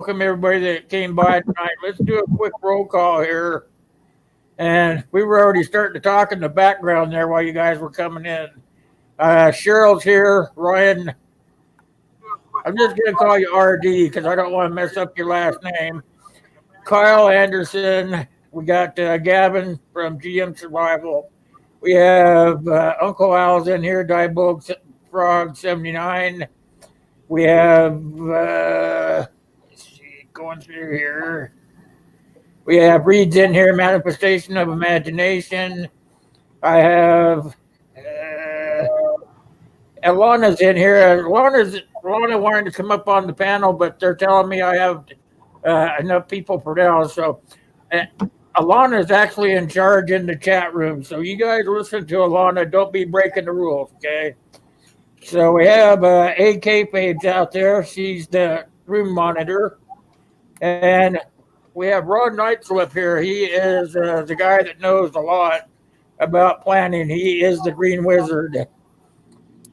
welcome everybody that came by tonight. Let's do a quick roll call here. And we were already starting to talk in the background there while you guys were coming in. Cheryl's here. Ryan, I'm just going to call you RD because I don't want to mess up your last name. Kyle Anderson. We got Gavin from GM Survival. We have Uncle Al's in here, Diebold Frog 79. We have, let's see, going through here. We have Reed's in here, Manifestation of Imagination. I have Alana's in here. Alana wanted to come up on the panel, but they're telling me I have enough people for now. So Alana is actually in charge in the chat room. So you guys listen to Alana. Don't be breaking the rules, okay? So we have AK Page out there. She's the room monitor. And we have Ron Knightslip here. He is the guy that knows a lot about planning. He is the Green Wizard.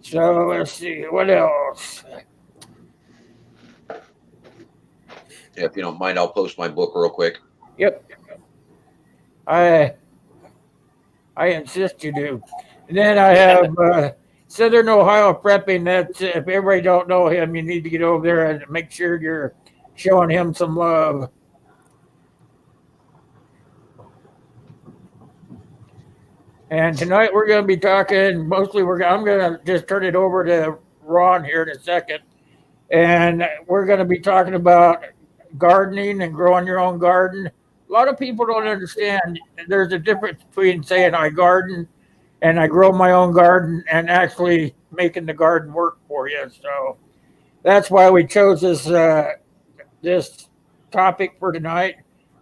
So let's see, what else? Yeah, if you don't mind, I'll post my book real quick. Yep. I insist you do. And then I have Southern Ohio Prepping. That's if everybody don't know him, you need to get over there and make sure you're showing him some love. And tonight we're going to be talking mostly. I'm going to just turn it over to Ron here in a second, and we're going to be talking about gardening and growing your own garden. A lot of people don't understand. There's a difference between saying I garden and I grow my own garden and actually making the garden work for you. So that's why we chose this topic for tonight.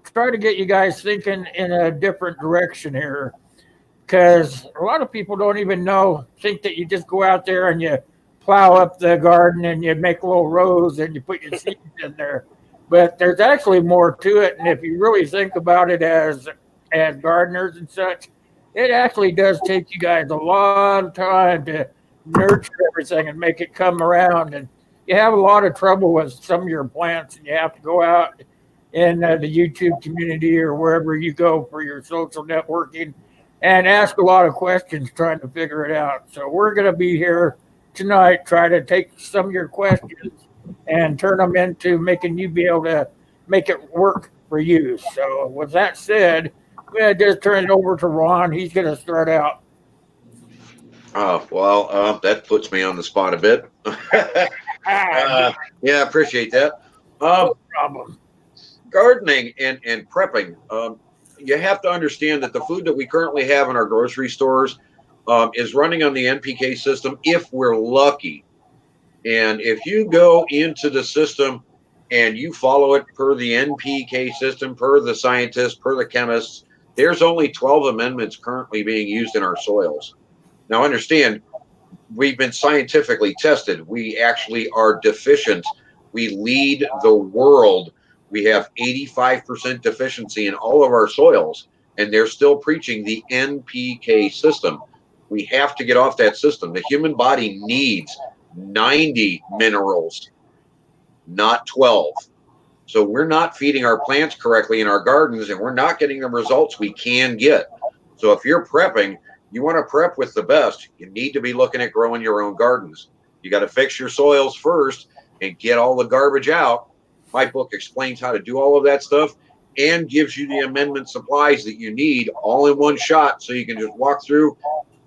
Try to get you guys thinking in a different direction here. Because a lot of people don't even think that you just go out there and you plow up the garden and you make little rows and you put your seeds in there. But there's actually more to it. And if you really think about it as gardeners and such, it actually does take you guys a lot of time to nurture everything and make it come around. And you have a lot of trouble with some of your plants, and you have to go out in the YouTube community or wherever you go for your social networking and ask a lot of questions trying to figure it out. So we're going to be here tonight, try to take some of your questions and turn them into making you be able to make it work for you. So with that said, I'm going to just turn it over to Ron. He's going to start out. That puts me on the spot a bit. Yeah, appreciate that. No problem. Gardening and prepping. You have to understand that the food that we currently have in our grocery stores is running on the NPK system if we're lucky. And if you go into the system and you follow it per the NPK system, per the scientists, per the chemists, there's only 12 amendments currently being used in our soils. Now, understand, we've been scientifically tested. We actually are deficient. We lead the world. We have 85% deficiency in all of our soils, and they're still preaching the NPK system. We have to get off that system. The human body needs 90 minerals, not 12. So we're not feeding our plants correctly in our gardens, and we're not getting the results we can get. So if you're prepping, you want to prep with the best, you need to be looking at growing your own gardens. You got to fix your soils first and get all the garbage out. My book explains how to do all of that stuff and gives you the amendment supplies that you need all in one shot, so you can just walk through,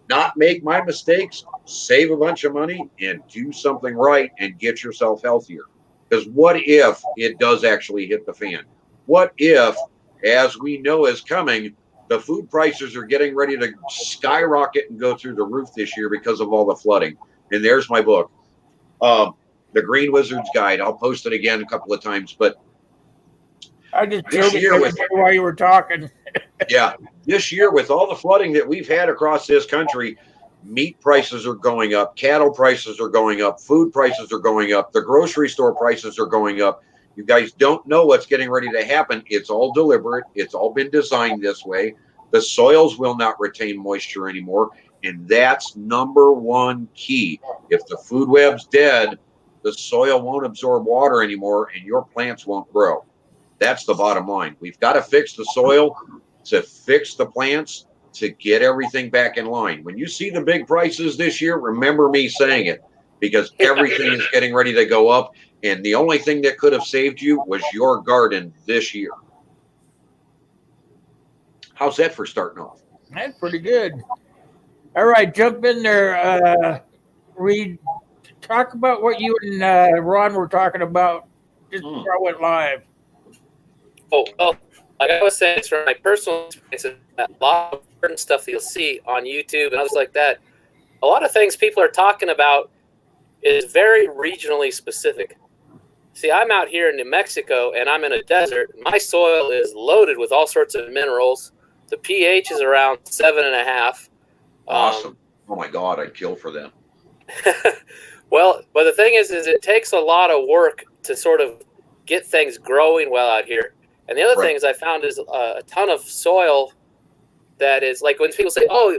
not make my mistakes, save a bunch of money, and do something right and get yourself healthier. Because what if it does actually hit the fan? What if, as we know is coming, the food prices are getting ready to skyrocket and go through the roof this year because of all the flooding? And there's my book. The Green Wizard's Guide. I'll post it again a couple of times, but I just while you were talking. Yeah, this year with all the flooding that we've had across this country, meat prices are going up, cattle prices are going up, food prices are going up, the grocery store prices are going up. You guys don't know what's getting ready to happen. It's all deliberate. It's all been designed this way. The soils will not retain moisture anymore, and that's number one key. If the food web's dead, the soil won't absorb water anymore and your plants won't grow. That's the bottom line. We've got to fix the soil to fix the plants to get everything back in line. When you see the big prices this year, remember me saying it, because everything is getting ready to go up. And the only thing that could have saved you was your garden this year. How's that for starting off? That's pretty good. All right, jump in there. Reed, talk about what you and Ron were talking about just before I went live. Oh, well, like I was saying, it's from my personal experience, a lot of certain stuff that you'll see on YouTube and others like that. A lot of things people are talking about is very regionally specific. See, I'm out here in New Mexico and I'm in a desert. My soil is loaded with all sorts of minerals. The pH is around 7.5. Awesome. Oh my God, I'd kill for them. Well, but the thing is it takes a lot of work to sort of get things growing well out here. And the other thing is I found is a ton of soil that is like when people say, oh,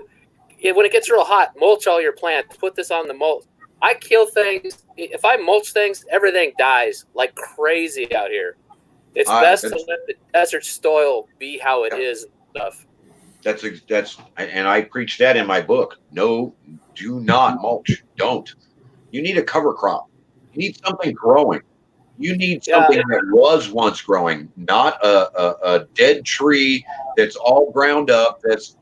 when it gets real hot, mulch all your plants, put this on the mulch. I kill things. If I mulch things, everything dies like crazy out here. It's best to let the desert soil be how it is and stuff. That's and I preach that in my book. No, do not mulch. Don't. You need a cover crop. You need something growing. You need something that was once growing, not a dead tree that's all ground up, that's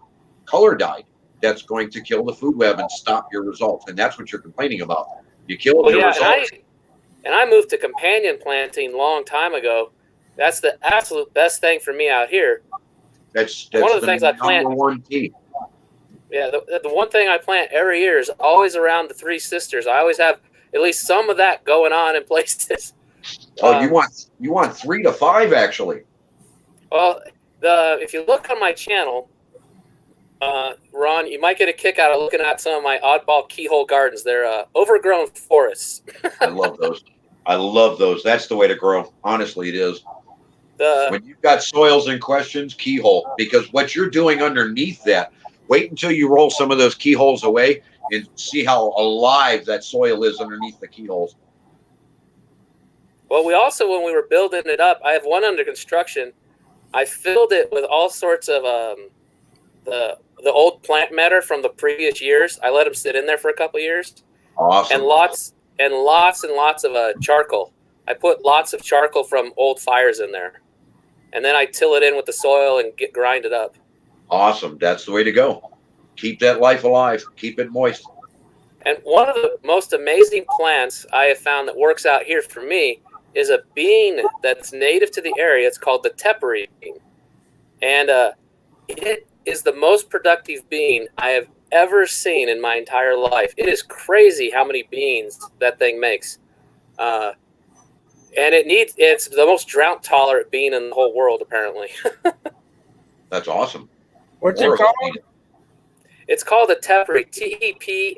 color dyed, that's going to kill the food web and stop your results. And that's what you're complaining about. You kill your results. And I moved to companion planting a long time ago. That's the absolute best thing for me out here. That's one of the things I plant. Number one key. Yeah, the one thing I plant every year is always around the Three Sisters. I always have at least some of that going on in places. Oh, you want 3 to 5 actually. Well, if you look on my channel, Ron, you might get a kick out of looking at some of my oddball keyhole gardens. They're overgrown forests. I love those. I love those. That's the way to grow. Honestly, it is. When you've got soils in questions, keyhole, because what you're doing underneath that, wait until you roll some of those keyholes away and see how alive that soil is underneath the keyholes. Well, we also, when we were building it up, I have one under construction. I filled it with all sorts of the old plant matter from the previous years. I let them sit in there for a couple of years. Awesome. And lots and lots of charcoal. I put lots of charcoal from old fires in there. And then I till it in with the soil and grind it up. Awesome. That's the way to go. Keep that life alive. Keep it moist. And one of the most amazing plants I have found that works out here for me is a bean that's native to the area. It's called the tepary bean. And it is the most productive bean I have ever seen in my entire life. It is crazy how many beans that thing makes. And it's the most drought tolerant bean in the whole world, apparently. That's awesome. What's it called? It's called a tepary, Tepary.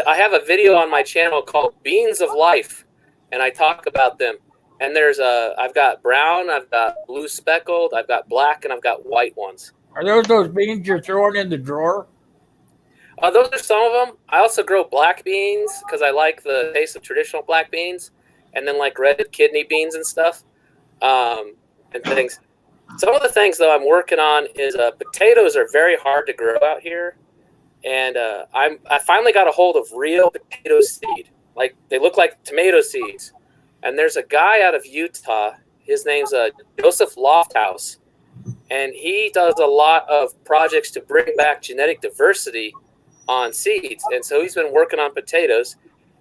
I have a video on my channel called Beans of Life, and I talk about them. And I've got brown, I've got blue speckled, I've got black, and I've got white ones. Are those beans you're throwing in the drawer? Those are some of them. I also grow black beans because I like the taste of traditional black beans, and then like red kidney beans and stuff, and things. Some of the things though I'm working on is potatoes are very hard to grow out here, and I finally got a hold of real potato seed. Like they look like tomato seeds, and there's a guy out of Utah. His name's Joseph Lofthouse, and he does a lot of projects to bring back genetic diversity on seeds. And so he's been working on potatoes,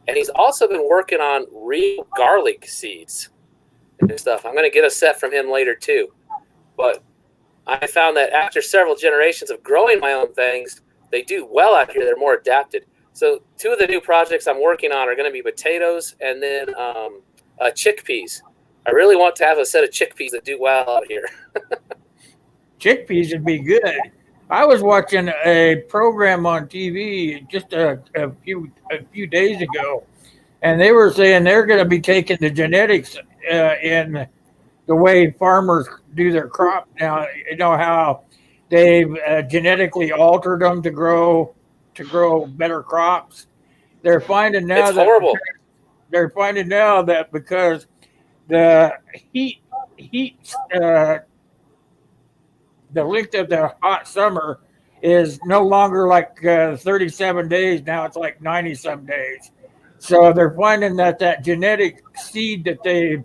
and he's also been working on real garlic seeds and stuff. I'm going to get a set from him later too. But I found that after several generations of growing my own things, they do well out here. They're more adapted. So 2 of the new projects I'm working on are going to be potatoes and then chickpeas. I really want to have a set of chickpeas that do well out here. Chickpeas would be good. I was watching a program on TV just a few days ago, and they were saying they're going to be taking the genetics in the way farmers do their crop now. You know how they've genetically altered them to grow better crops, they're finding now It's that horrible. they're finding now that because the heat heat the length of the hot summer is no longer like 37 days. Now it's like 90 some days. So they're finding that that genetic seed that they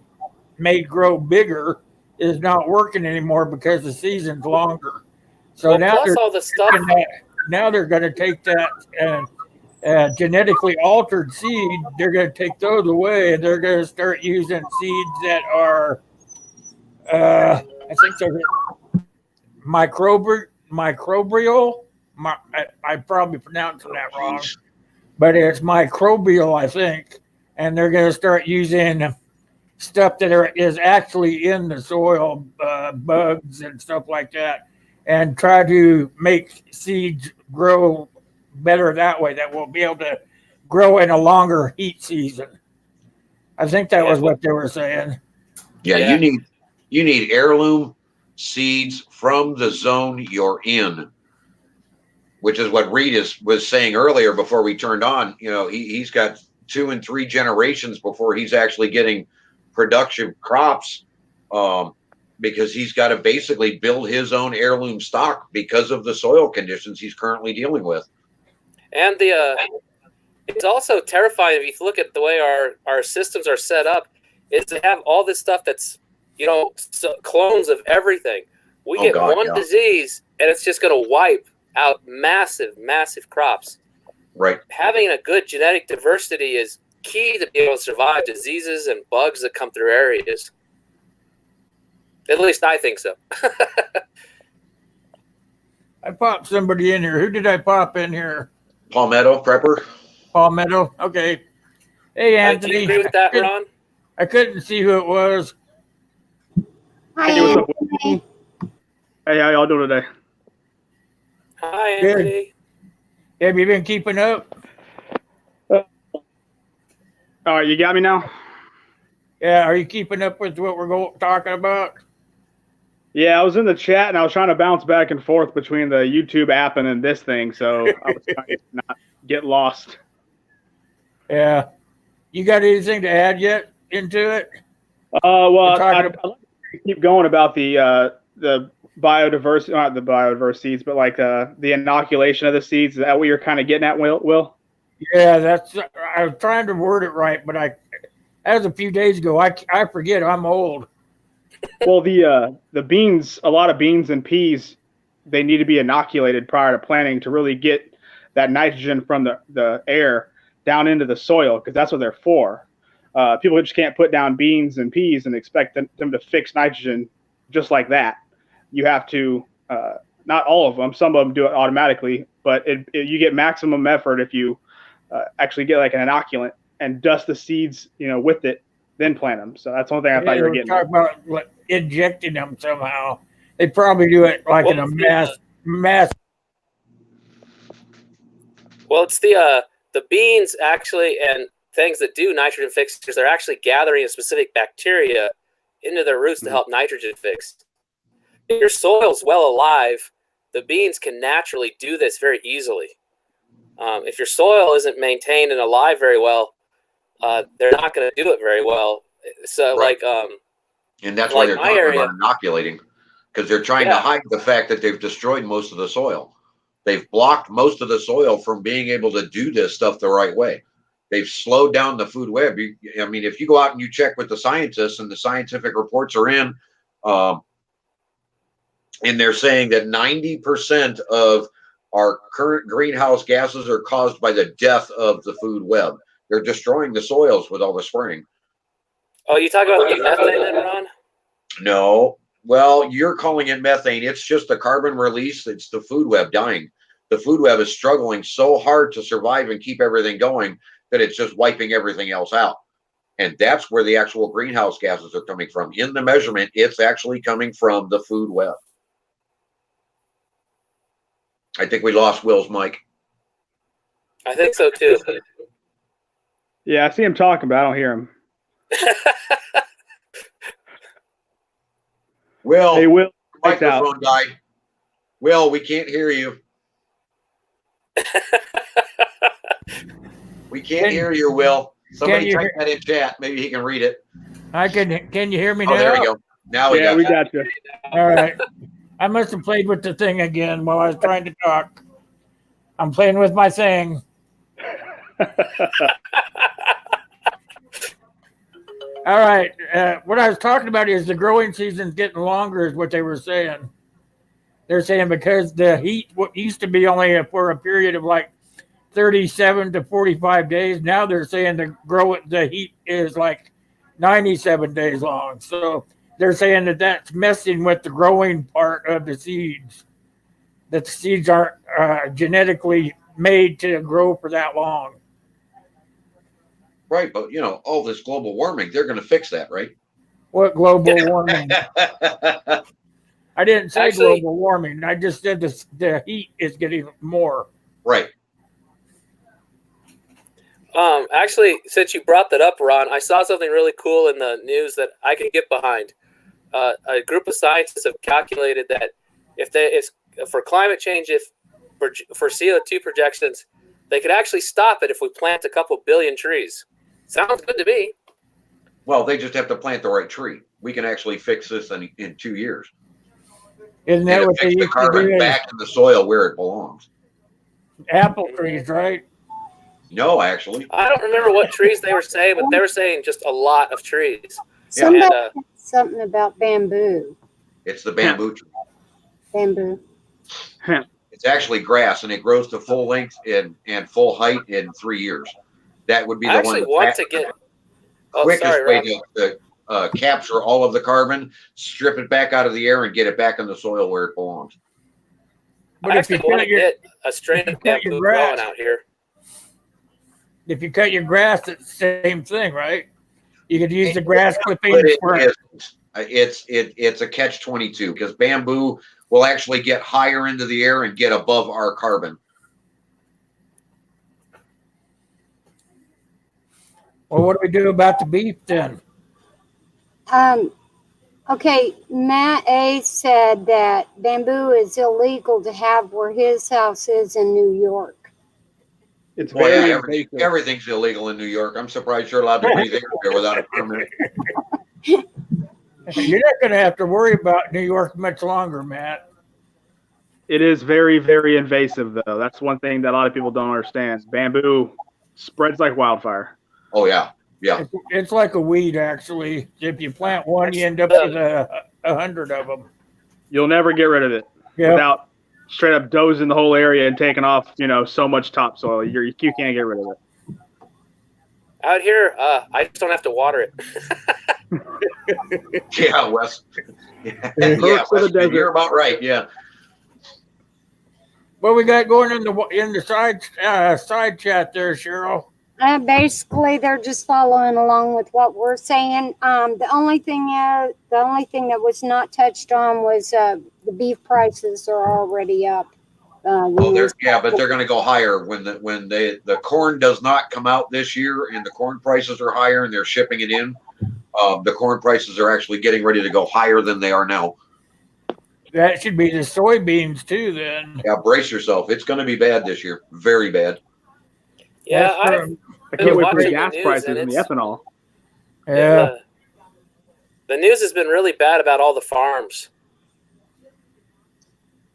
made grow bigger is not working anymore because the season's longer. So Well, now plus all the stuff. now they're going to take that and genetically altered seed. They're going to take those away, and they're going to start using seeds that are, I think they're microbial. I probably pronouncing that wrong, but it's microbial, I think. And they're going to start using stuff that is actually in the soil, bugs and stuff like that, and try to make seeds grow better that way. That will be able to grow in a longer heat season. I think that was what they were saying. Yeah, Yeah. you need heirloom seeds from the zone you're in, which is what Reed was saying earlier before we turned on. You know, he's got 2 and 3 generations before he's actually getting production crops, because he's got to basically build his own heirloom stock because of the soil conditions he's currently dealing with. And it's also terrifying if you look at the way our systems are set up, is to have all this stuff that's, you know, clones of everything. We get one disease and it's just going to wipe out massive crops. Right. Having a good genetic diversity is key to be able to survive diseases and bugs that come through areas. At least I think so. I popped somebody in here. Who did I pop in here? Palmetto prepper. Palmetto. Okay. Hey, Anthony. Do you agree with that, Ron? I couldn't see who it was. Hey, what's up? Hey, how y'all doing today? Hi, Anthony. Good. Have you been keeping up? All right, you got me now? Yeah, are you keeping up with what we're talking about? Yeah, I was in the chat and I was trying to bounce back and forth between the YouTube app and then this thing, so I was trying to not get lost. Yeah. You got anything to add yet into it? Well, I'd like to keep going about the biodiversity, not the biodiverse seeds, but like the inoculation of the seeds. Is that what you're kind of getting at, Will? Yeah, I was trying to word it right, but that was a few days ago. I forget. I'm old. Well, the beans, a lot of beans and peas, they need to be inoculated prior to planting to really get that nitrogen from the air down into the soil, because that's what they're for. People just can't put down beans and peas and expect them to fix nitrogen just like that. You have to, not all of them, some of them do it automatically, but you get maximum effort if you actually get like an inoculant and dust the seeds, with it, then plant them. So that's one thing I thought you were getting. Talk about injecting them somehow. They probably do it like in a mass. Well, it's the beans actually, and things that do nitrogen fixers, they're actually gathering a specific bacteria into their roots to help nitrogen fix. If your soil's well alive, the beans can naturally do this very easily. If your soil isn't maintained and alive very well, they're not going to do it very well. So, right. And that's why they're talking about inoculating, because they're trying to hide the fact that they've destroyed most of the soil. They've blocked most of the soil from being able to do this stuff the right way. They've slowed down the food web. I mean, if you go out and you check with the scientists, and the scientific reports are in, and they're saying that 90% of our current greenhouse gases are caused by the death of the food web. They're destroying the soils with all the spraying. Oh, you talking about the methane then, Ron? No. Well, you're calling it methane. It's just the carbon release. It's the food web dying. The food web is struggling so hard to survive and keep everything going that it's just wiping everything else out. And that's where the actual greenhouse gases are coming from. In the measurement, it's actually coming from the food web. I think we lost Will's mic. I think so too. Yeah, I see him talking, but I don't hear him. Will, hey, Will, microphone died. Will, we can't hear you. We can't hear you, Will. Somebody you type that in chat. Maybe he can read it. Can you hear me Oh, now? there we go. Now we got we you. got you. All right. I must have played with the thing again while I was trying to talk. I'm playing with my thing. All right. What I was talking about is the growing season's getting longer, is what they were saying. They're saying because the heat what used to be only for a period of like 37 to 45 days. Now they're saying the heat is like 97 days long. So they're saying that that's messing with the growing part of the seeds. That the seeds aren't genetically made to grow for that long. Right, but all this global warming, they're going to fix that, right? What global warming? I didn't say Actually- global warming. I just said the heat is getting more. Right. Actually, since you brought that up, Ron, I saw something really cool in the news that I can get behind. A group of scientists have calculated that if for climate change, for CO2 projections, they could actually stop it if we plant a couple billion trees. Sounds good to me. Well, they just have to plant the right tree. We can actually fix this in 2 years. Isn't that And what they fix the used to carbon do? back in the soil where it belongs. Apple trees, right? No, actually. I don't remember what trees they were saying, but they were saying just a lot of trees. Somebody And said something about bamboo. It's the bamboo tree. Bamboo. It's actually grass, and it grows to full length and full height in 3 years. That would be I the actually one want to get. Oh, quickest sorry, way Ron. to capture all of the carbon, strip it back out of the air, and get it back in the soil where it belongs. But I if you actually want cut to your get a strain of cut your bamboo grass- growing out here. if you cut your grass, it's the same thing, right? You could use the grass But clippings it for isn't. It's a catch-22 because bamboo will actually get higher into the air and get above our carbon. well, what do we do about the beef then? Okay, Matt A said that bamboo is illegal to have where his house is in New York. It's Well, very yeah, invasive. everything's illegal in New York. I'm surprised you're allowed to breathe air there without a permit. You're not going to have to worry about New York much longer, Matt. It is very, very invasive, though. That's one thing that a lot of people don't understand. Bamboo spreads like wildfire. Oh yeah, yeah. It's like a weed, actually. If you plant one, you end up with 100 of them. You'll never get rid of it Yeah. without straight up dozing the whole area and taking off, so much topsoil. You can't get rid of it. Out here, I just don't have to water it. Yeah, Wes. Yeah, Perks of the Wes, desert. you're about right. Yeah. What we got going in the side chat there, Cheryl? Basically, they're just following along with what we're saying. The only thing that was not touched on was the beef prices are already up. Oh, but they're going to go higher when the corn does not come out this year, and the corn prices are higher, and they're shipping it in. The corn prices are actually getting ready to go higher than they are now. That should be the soybeans too, then. Yeah, brace yourself. It's going to be bad this year. Very bad. Yeah, That's I can't wait for the watching gas the news, prices and and the it's- ethanol. yeah. The news has been really bad about all the farms.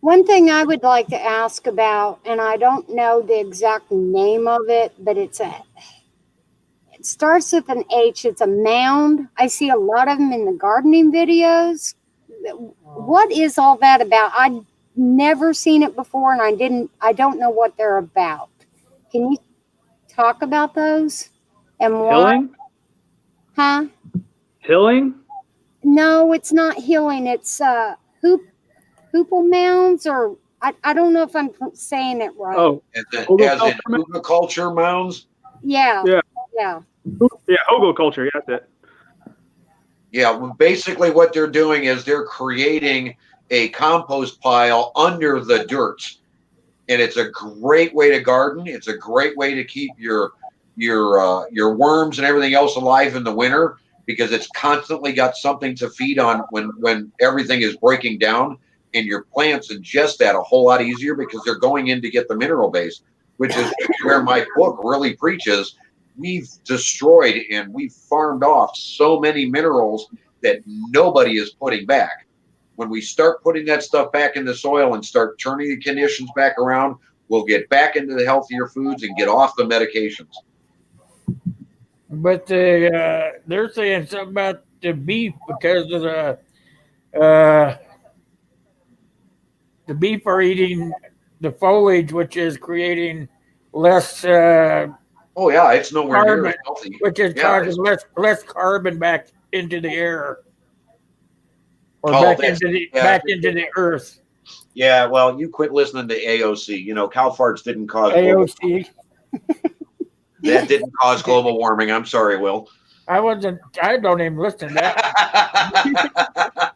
One thing I would like to ask about, and I don't know the exact name of it, but it starts with an H. It's a mound. I see a lot of them in the gardening videos. What is all that about? I've never seen it before, and I don't know what they're about. Can you talk about those? And why? Hilling? Huh? Hilling? No, it's not healing. It's hoople mounds, or I don't know if I'm saying it right. Oh, As in Culture? humiculture mounds. Yeah. Yeah. Yeah. yeah, hogoculture. Yeah, that's it. Yeah, well, basically what they're doing is they're creating a compost pile under the dirt. And it's a great way to garden. It's a great way to keep your worms and everything else alive in the winter, because it's constantly got something to feed on when everything is breaking down, and your plants ingest that a whole lot easier because they're going in to get the mineral base. which is where my book really preaches. We've destroyed and we've farmed off so many minerals that nobody is putting back. When we start putting that stuff back in the soil and start turning the conditions back around, we'll get back into the healthier foods and get off the medications. But they're saying something about the beef because of the beef are eating the foliage, which is creating less Oh yeah, it's nowhere near carbon, as healthy. which is Yeah, causing less carbon back into the air or Oh, back that's- into the yeah. back into the earth. Yeah, well, you quit listening to AOC. You know, cow farts didn't cause global, AOC. that didn't cause global warming. I'm sorry, Will. I don't even listen to that.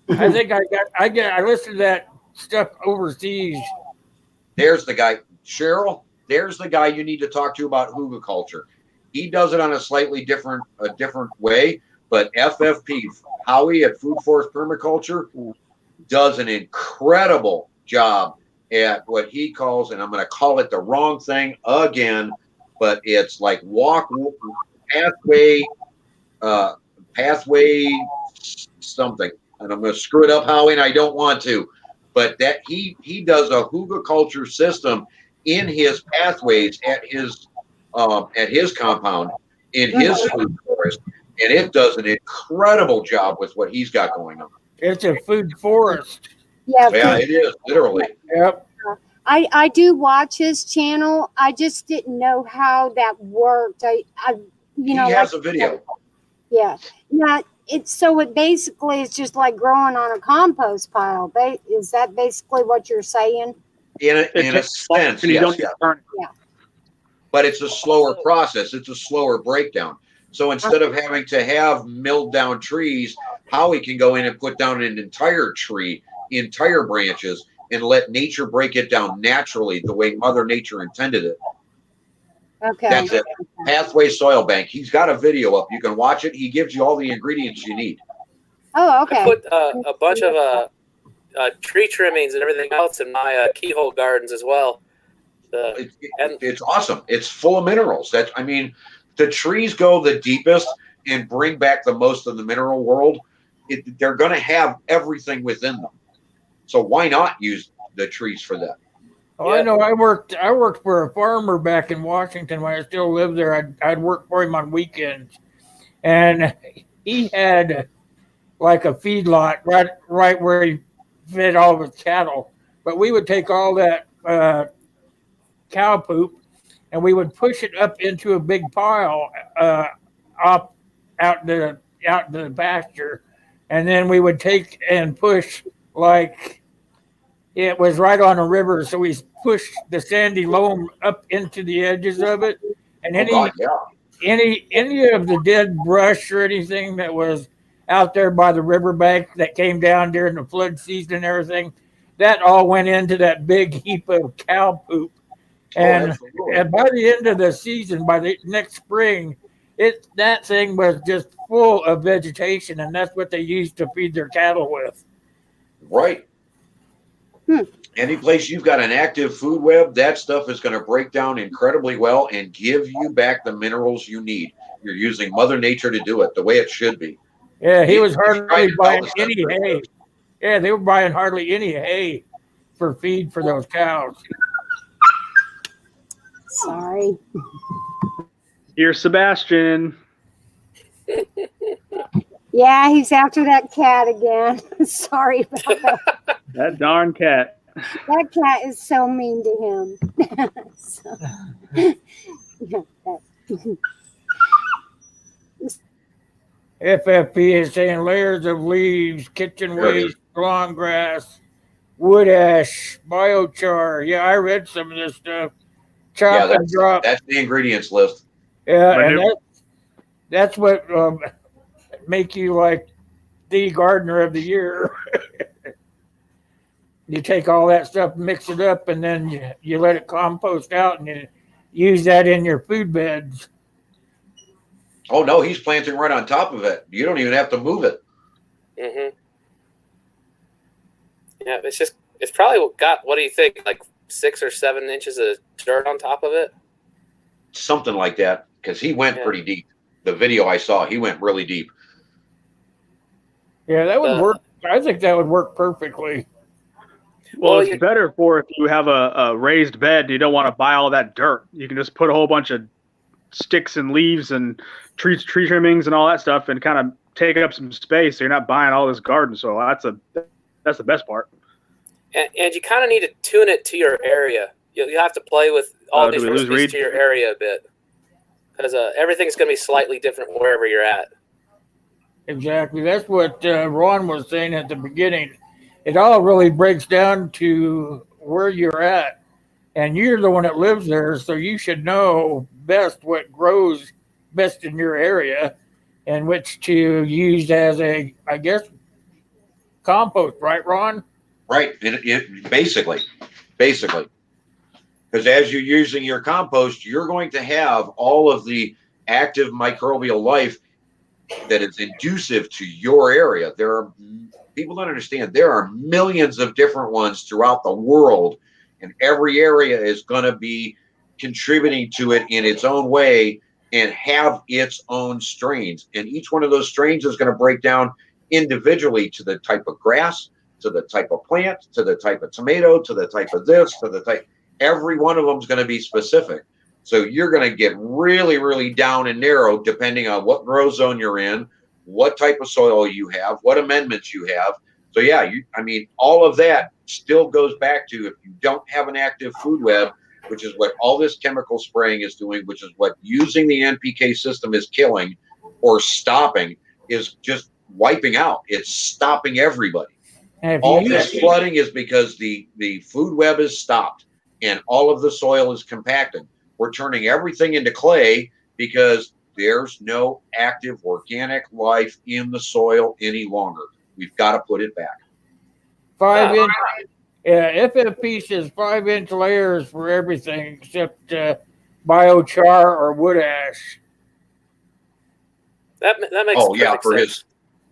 I think I listen to that stuff overseas. There's the guy, Cheryl. There's the guy you need to talk to about hugelculture. He does it on a slightly different way, but FFP, Howie at Food Forest Permaculture, does an incredible job at what he calls, and I'm going to call it the wrong thing again, but it's like pathway something, and I'm going to screw it up, Howie, and I don't want to, but that he does a hugelculture system in his pathways at his compound in his food forest, and it does an incredible job with what he's got going on. It's a food forest. Yeah, Yeah, it is literally. Yep. I do watch his channel. I just didn't know how that worked. I He has a video. Yeah. Yeah. It basically is just like growing on a compost pile. Is that basically what you're saying? In a takes long, sense, and you yes, don't yeah. turn it. But it's a slower process. It's a slower breakdown. So instead of having to have milled down trees, Howie can go in and put down an entire tree, entire branches, and let nature break it down naturally the way Mother Nature intended it. Okay. That's it. Pathway Soil Bank. He's got a video up. You can watch it. He gives you all the ingredients you need. Oh, okay. I put a bunch of tree trimmings and everything else in my keyhole gardens as well. It's awesome. It's full of minerals. The trees go the deepest and bring back the most of the mineral world. They're going to have everything within them. So why not use the trees for that? Oh, I know. I worked for a farmer back in Washington when I still lived there. I'd work for him on weekends, and he had like a feedlot right where he fed all of his cattle. But we would take all that cow poop and we would push it up into a big pile out to the pasture, and then we would take and push like it was right on a river, so we pushed the sandy loam up into the edges of it, and any of the dead brush or anything that was out there by the riverbank that came down during the flood season and everything, that all went into that big heap of cow poop. And by the end of the season, by the next spring, that thing was just full of vegetation, and that's what they used to feed their cattle with. Right. Any place you've got an active food web, that stuff is going to break down incredibly well and give you back the minerals you need. You're using Mother Nature to do it the way it should be. Yeah, he was hardly buying any hay. Yeah, they were buying hardly any hay for feed for those cows. Sorry. Here's Sebastian. Yeah, he's after that cat again. Sorry about that. That darn cat. That cat is so mean to him. FFP is saying layers of leaves, kitchen waste, lawn grass, wood ash, biochar. Yeah, I read some of this stuff. Chop and drop. That's the ingredients list. Yeah, and that's what make you like the gardener of the year. You take all that stuff, mix it up, and then you let it compost out, and you use that in your food beds. Oh no, he's planting right on top of it. You don't even have to move it. Mm-hmm. Yeah, it's probably got, what do you think, like 6 or 7 inches of dirt on top of it. Something like that, because he went pretty deep. The video I saw, he went really deep. Yeah, that would work. I think that would work perfectly. Well, it's better for if you have a raised bed. You don't want to buy all that dirt. You can just put a whole bunch of sticks and leaves and tree trimmings and all that stuff, and kind of take up some space. So you're not buying all this garden soil. That's the best part. And you kind of need to tune it to your area. You have to play with all these recipes to your area a bit, because everything's going to be slightly different wherever you're at. Exactly. That's what Ron was saying at the beginning. It all really breaks down to where you're at. And you're the one that lives there, so you should know best what grows best in your area and which to use as I guess, compost, right, Ron? Right. Basically. Because as you're using your compost, you're going to have all of the active microbial life that is inducive to your area. People don't understand, there are millions of different ones throughout the world, and every area is going to be contributing to it in its own way and have its own strains. And each one of those strains is going to break down individually to the type of grass, to the type of plant, to the type of tomato, to the type of this, to the type. Every one of them is going to be specific. So you're going to get really, really down and narrow depending on what grow zone you're in, what type of soil you have, what amendments you have. So yeah, all of that still goes back to, if you don't have an active food web, which is what all this chemical spraying is doing, which is what using the NPK system is killing or stopping, is just wiping out. It's stopping everybody. All this flooding is because the food web is stopped and all of the soil is compacted. We're turning everything into clay because there's no active organic life in the soil any longer. We've got to put it back. 5 inch. Yeah, FFP says 5-inch layers for everything except biochar or wood ash. That makes sense.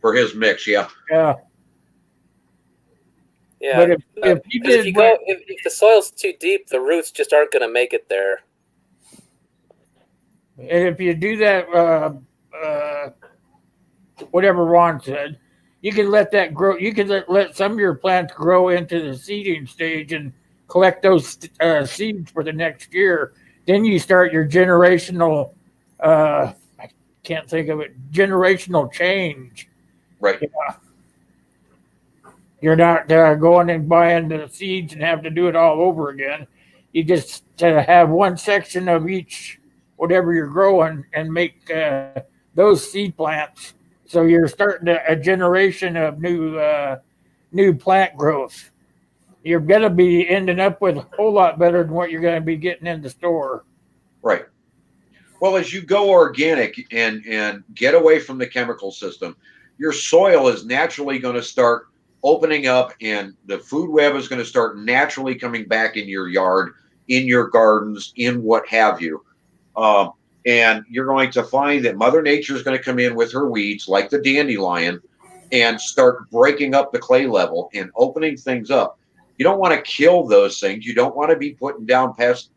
For his mix, yeah. Yeah. Yeah. But if the soil's too deep, the roots just aren't going to make it there. And if you do that, whatever Ron said, you can let that grow. You can let some of your plants grow into the seeding stage and collect those seeds for the next year. Then you start your generational, I can't think of it, generational change. Right. Yeah. You're not going and buying the seeds and have to do it all over again. You just have one section of each, whatever you're growing, and make those seed plants. So you're starting a generation of new plant growth. You're going to be ending up with a whole lot better than what you're going to be getting in the store. Right. Well, as you go organic and get away from the chemical system, your soil is naturally going to start opening up, and the food web is going to start naturally coming back in your yard, in your gardens, in what have you. And you're going to find that Mother Nature is going to come in with her weeds, like the dandelion, and start breaking up the clay level and opening things up. You don't want to kill those things. You don't want to be putting down pest,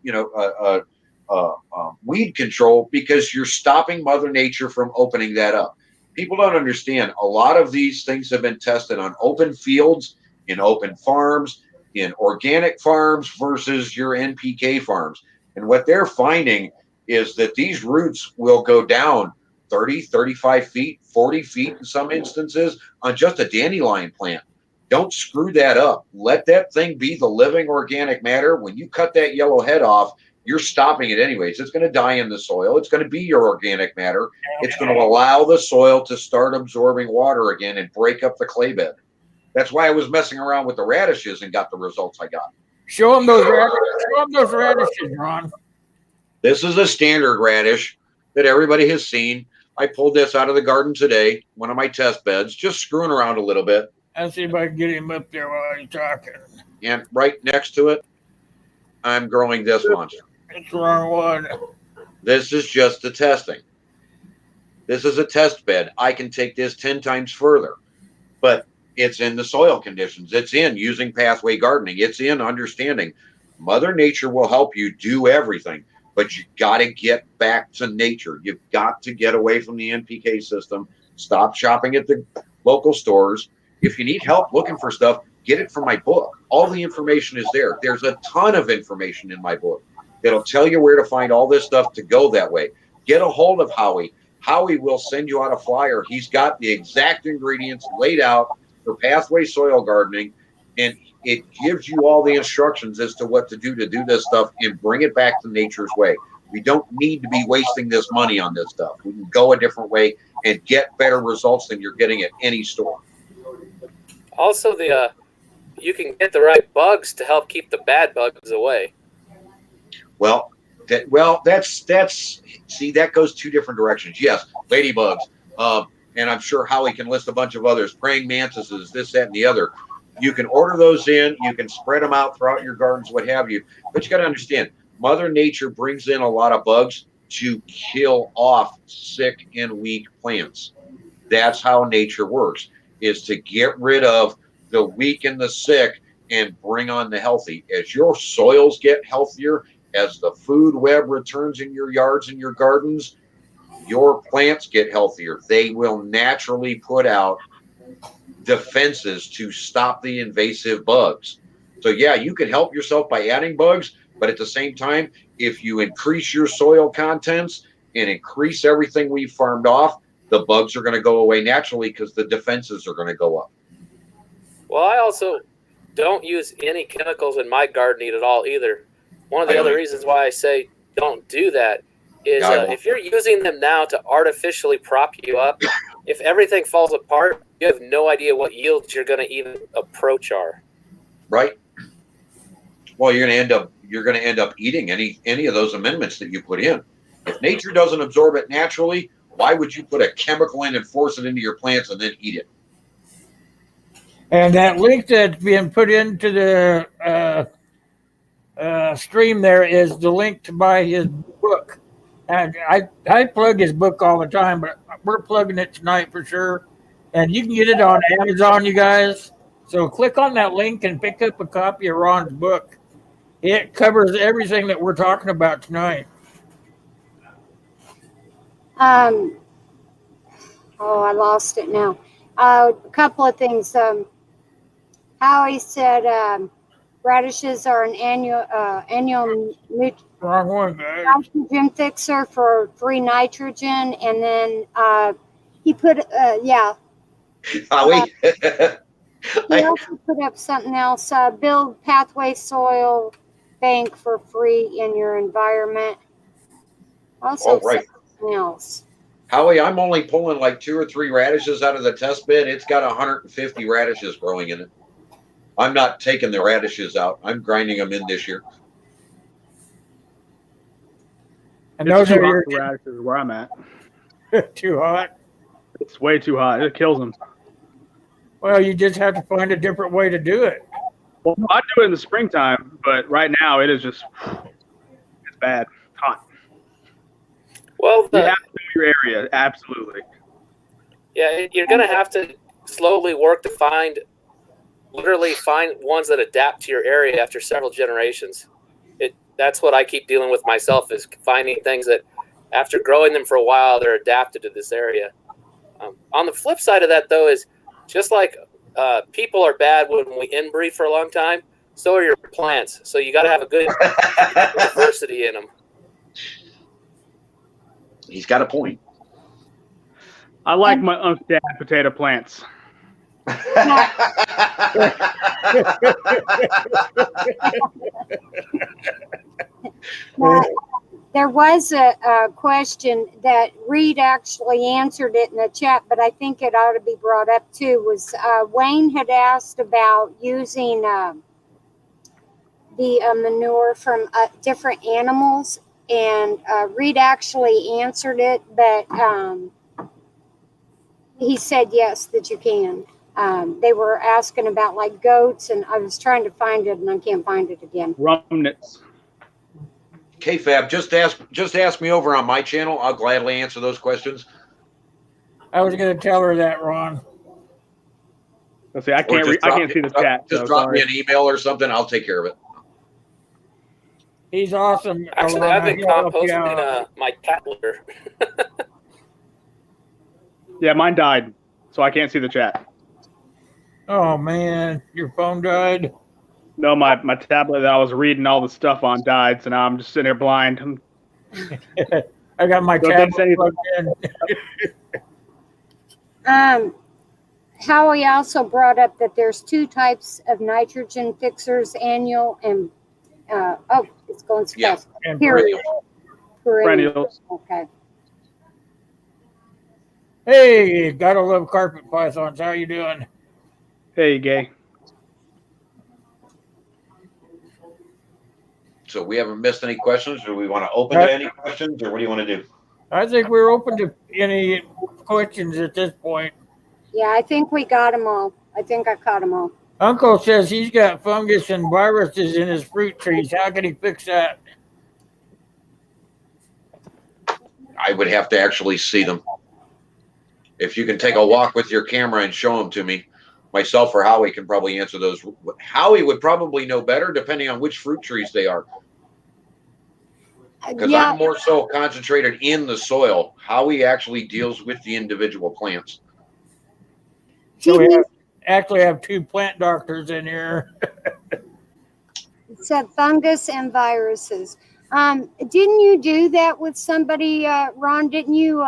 weed control, because you're stopping Mother Nature from opening that up. People don't understand. A lot of these things have been tested on open fields, in open farms, in organic farms versus your NPK farms. And what they're finding is that these roots will go down 30, 35 feet, 40 feet in some instances on just a dandelion plant. Don't screw that up. Let that thing be the living organic matter. When you cut that yellow head off, you're stopping it anyways. It's going to die in the soil. It's going to be your organic matter. It's going to allow the soil to start absorbing water again and break up the clay bed. That's why I was messing around with the radishes and got the results I got. Show them those radishes, Ron. This is a standard radish that everybody has seen. I pulled this out of the garden today, one of my test beds, just screwing around a little bit. I'll see if I can get him up there while he's talking. And right next to it, I'm growing this monster. It's the wrong one. This is just the testing. This is a test bed. I can take this 10 times further, but it's in the soil conditions. It's in using pathway gardening. It's in understanding Mother Nature will help you do everything, but you got to get back to nature. You've got to get away from the NPK system. Stop shopping at the local stores. If you need help looking for stuff, get it from my book. All the information is there. There's a ton of information in my book that'll tell you where to find all this stuff to go that way. Get a hold of Howie. Howie will send you out a flyer. He's got the exact ingredients laid out for pathway soil gardening, and it gives you all the instructions as to what to do this stuff and bring it back to nature's way. We don't need to be wasting this money on this stuff. We can go a different way and get better results than you're getting at any store. Also, you can get the right bugs to help keep the bad bugs away. That goes two different directions. Yes, ladybugs, and I'm sure Howie can list a bunch of others, praying mantises, this, that, and the other. You can order those in, you can spread them out throughout your gardens, what have you. But you got to understand, Mother Nature brings in a lot of bugs to kill off sick and weak plants. That's how nature works, is to get rid of the weak and the sick and bring on the healthy. As your soils get healthier, as the food web returns in your yards and your gardens, your plants get healthier. They will naturally put out defenses to stop the invasive bugs. So yeah, you can help yourself by adding bugs, but at the same time, if you increase your soil contents and increase everything we've farmed off, the bugs are going to go away naturally because the defenses are going to go up. Well, I also don't use any chemicals in my gardening at all either. One of the other reasons why I say don't do that is if you're using them now to artificially prop you up, if everything falls apart, you have no idea what yields you're going to even approach are. Right. Well, you're going to end up eating any of those amendments that you put in. If nature doesn't absorb it naturally, why would you put a chemical in and force it into your plants and then eat it? And that link that's being put into the stream there is the link to buy his book. And I plug his book all the time, but we're plugging it tonight for sure. And you can get it on Amazon, you guys. So click on that link and pick up a copy of Ron's book. It covers everything that we're talking about tonight. I lost it now. A couple of things. Howie said radishes are an annual Wrong one, guys. nitrogen fixer for free nitrogen, and then he put Howie? he also put up something else. Build pathway soil bank for free in your environment. Also, something else. Howie, I'm only pulling like 2 or 3 radishes out of the test bed. It's got 150 radishes growing in it. I'm not taking the radishes out. I'm grinding them in this year. And It's those too are hot your for radishes where I'm at. too hot. It's way too hot. It kills them. Well, you just have to find a different way to do it. Well, I do it in the springtime, but right now it is just, it's bad. It's hot. Well, You have to know your area, absolutely. yeah, you're going to have to slowly work to literally find ones that adapt to your area after several generations. That's what I keep dealing with myself, is finding things that after growing them for a while, they're adapted to this area. On the flip side of that, though, is just like people are bad when we inbreed for a long time, so are your plants. So you got to have a good diversity in them. He's got a point. I like my dad potato plants. There was a question that Reed actually answered it in the chat, but I think it ought to be brought up too. Was Wayne had asked about using the manure from different animals, and Reed actually answered it, but he said yes, that you can. They were asking about like goats, and I was trying to find it and I can't find it again. Remnants. K-Fab, just ask me over on my channel. I'll gladly answer those questions. I was going to tell her that, Ron. Let's see, I can't see the chat. Just drop me an email or something. I'll take care of it. He's awesome. Actually, I've been He'll help you composting out. my cat litter. Yeah, mine died, so I can't see the chat. Oh man, your phone died. No, my tablet that I was reading all the stuff on died, so now I'm just sitting here blind. I got my Don't think tablet anything. plugged in. Howie also brought up that there's two types of nitrogen fixers, annual and it's going so Yeah. fast. And Period. Perennials. Okay. hey, gotta love carpet pythons. How you doing? Hey, gay. So we haven't missed any questions, or we want to open to any questions, or what do you want to do? I think we're open to any questions at this point. Yeah, I think we got them all. I think I caught them all. Uncle says he's got fungus and viruses in his fruit trees. How can he fix that? I would have to actually see them. If you can take a walk with your camera and show them to me, myself or Howie can probably answer those. Howie would probably know better depending on which fruit trees they are. Because Yeah, I'm more so concentrated in the soil. Howie actually deals with the individual plants. So we actually have two plant doctors in here. it said fungus and viruses. Didn't you do that with somebody, Ron? Didn't you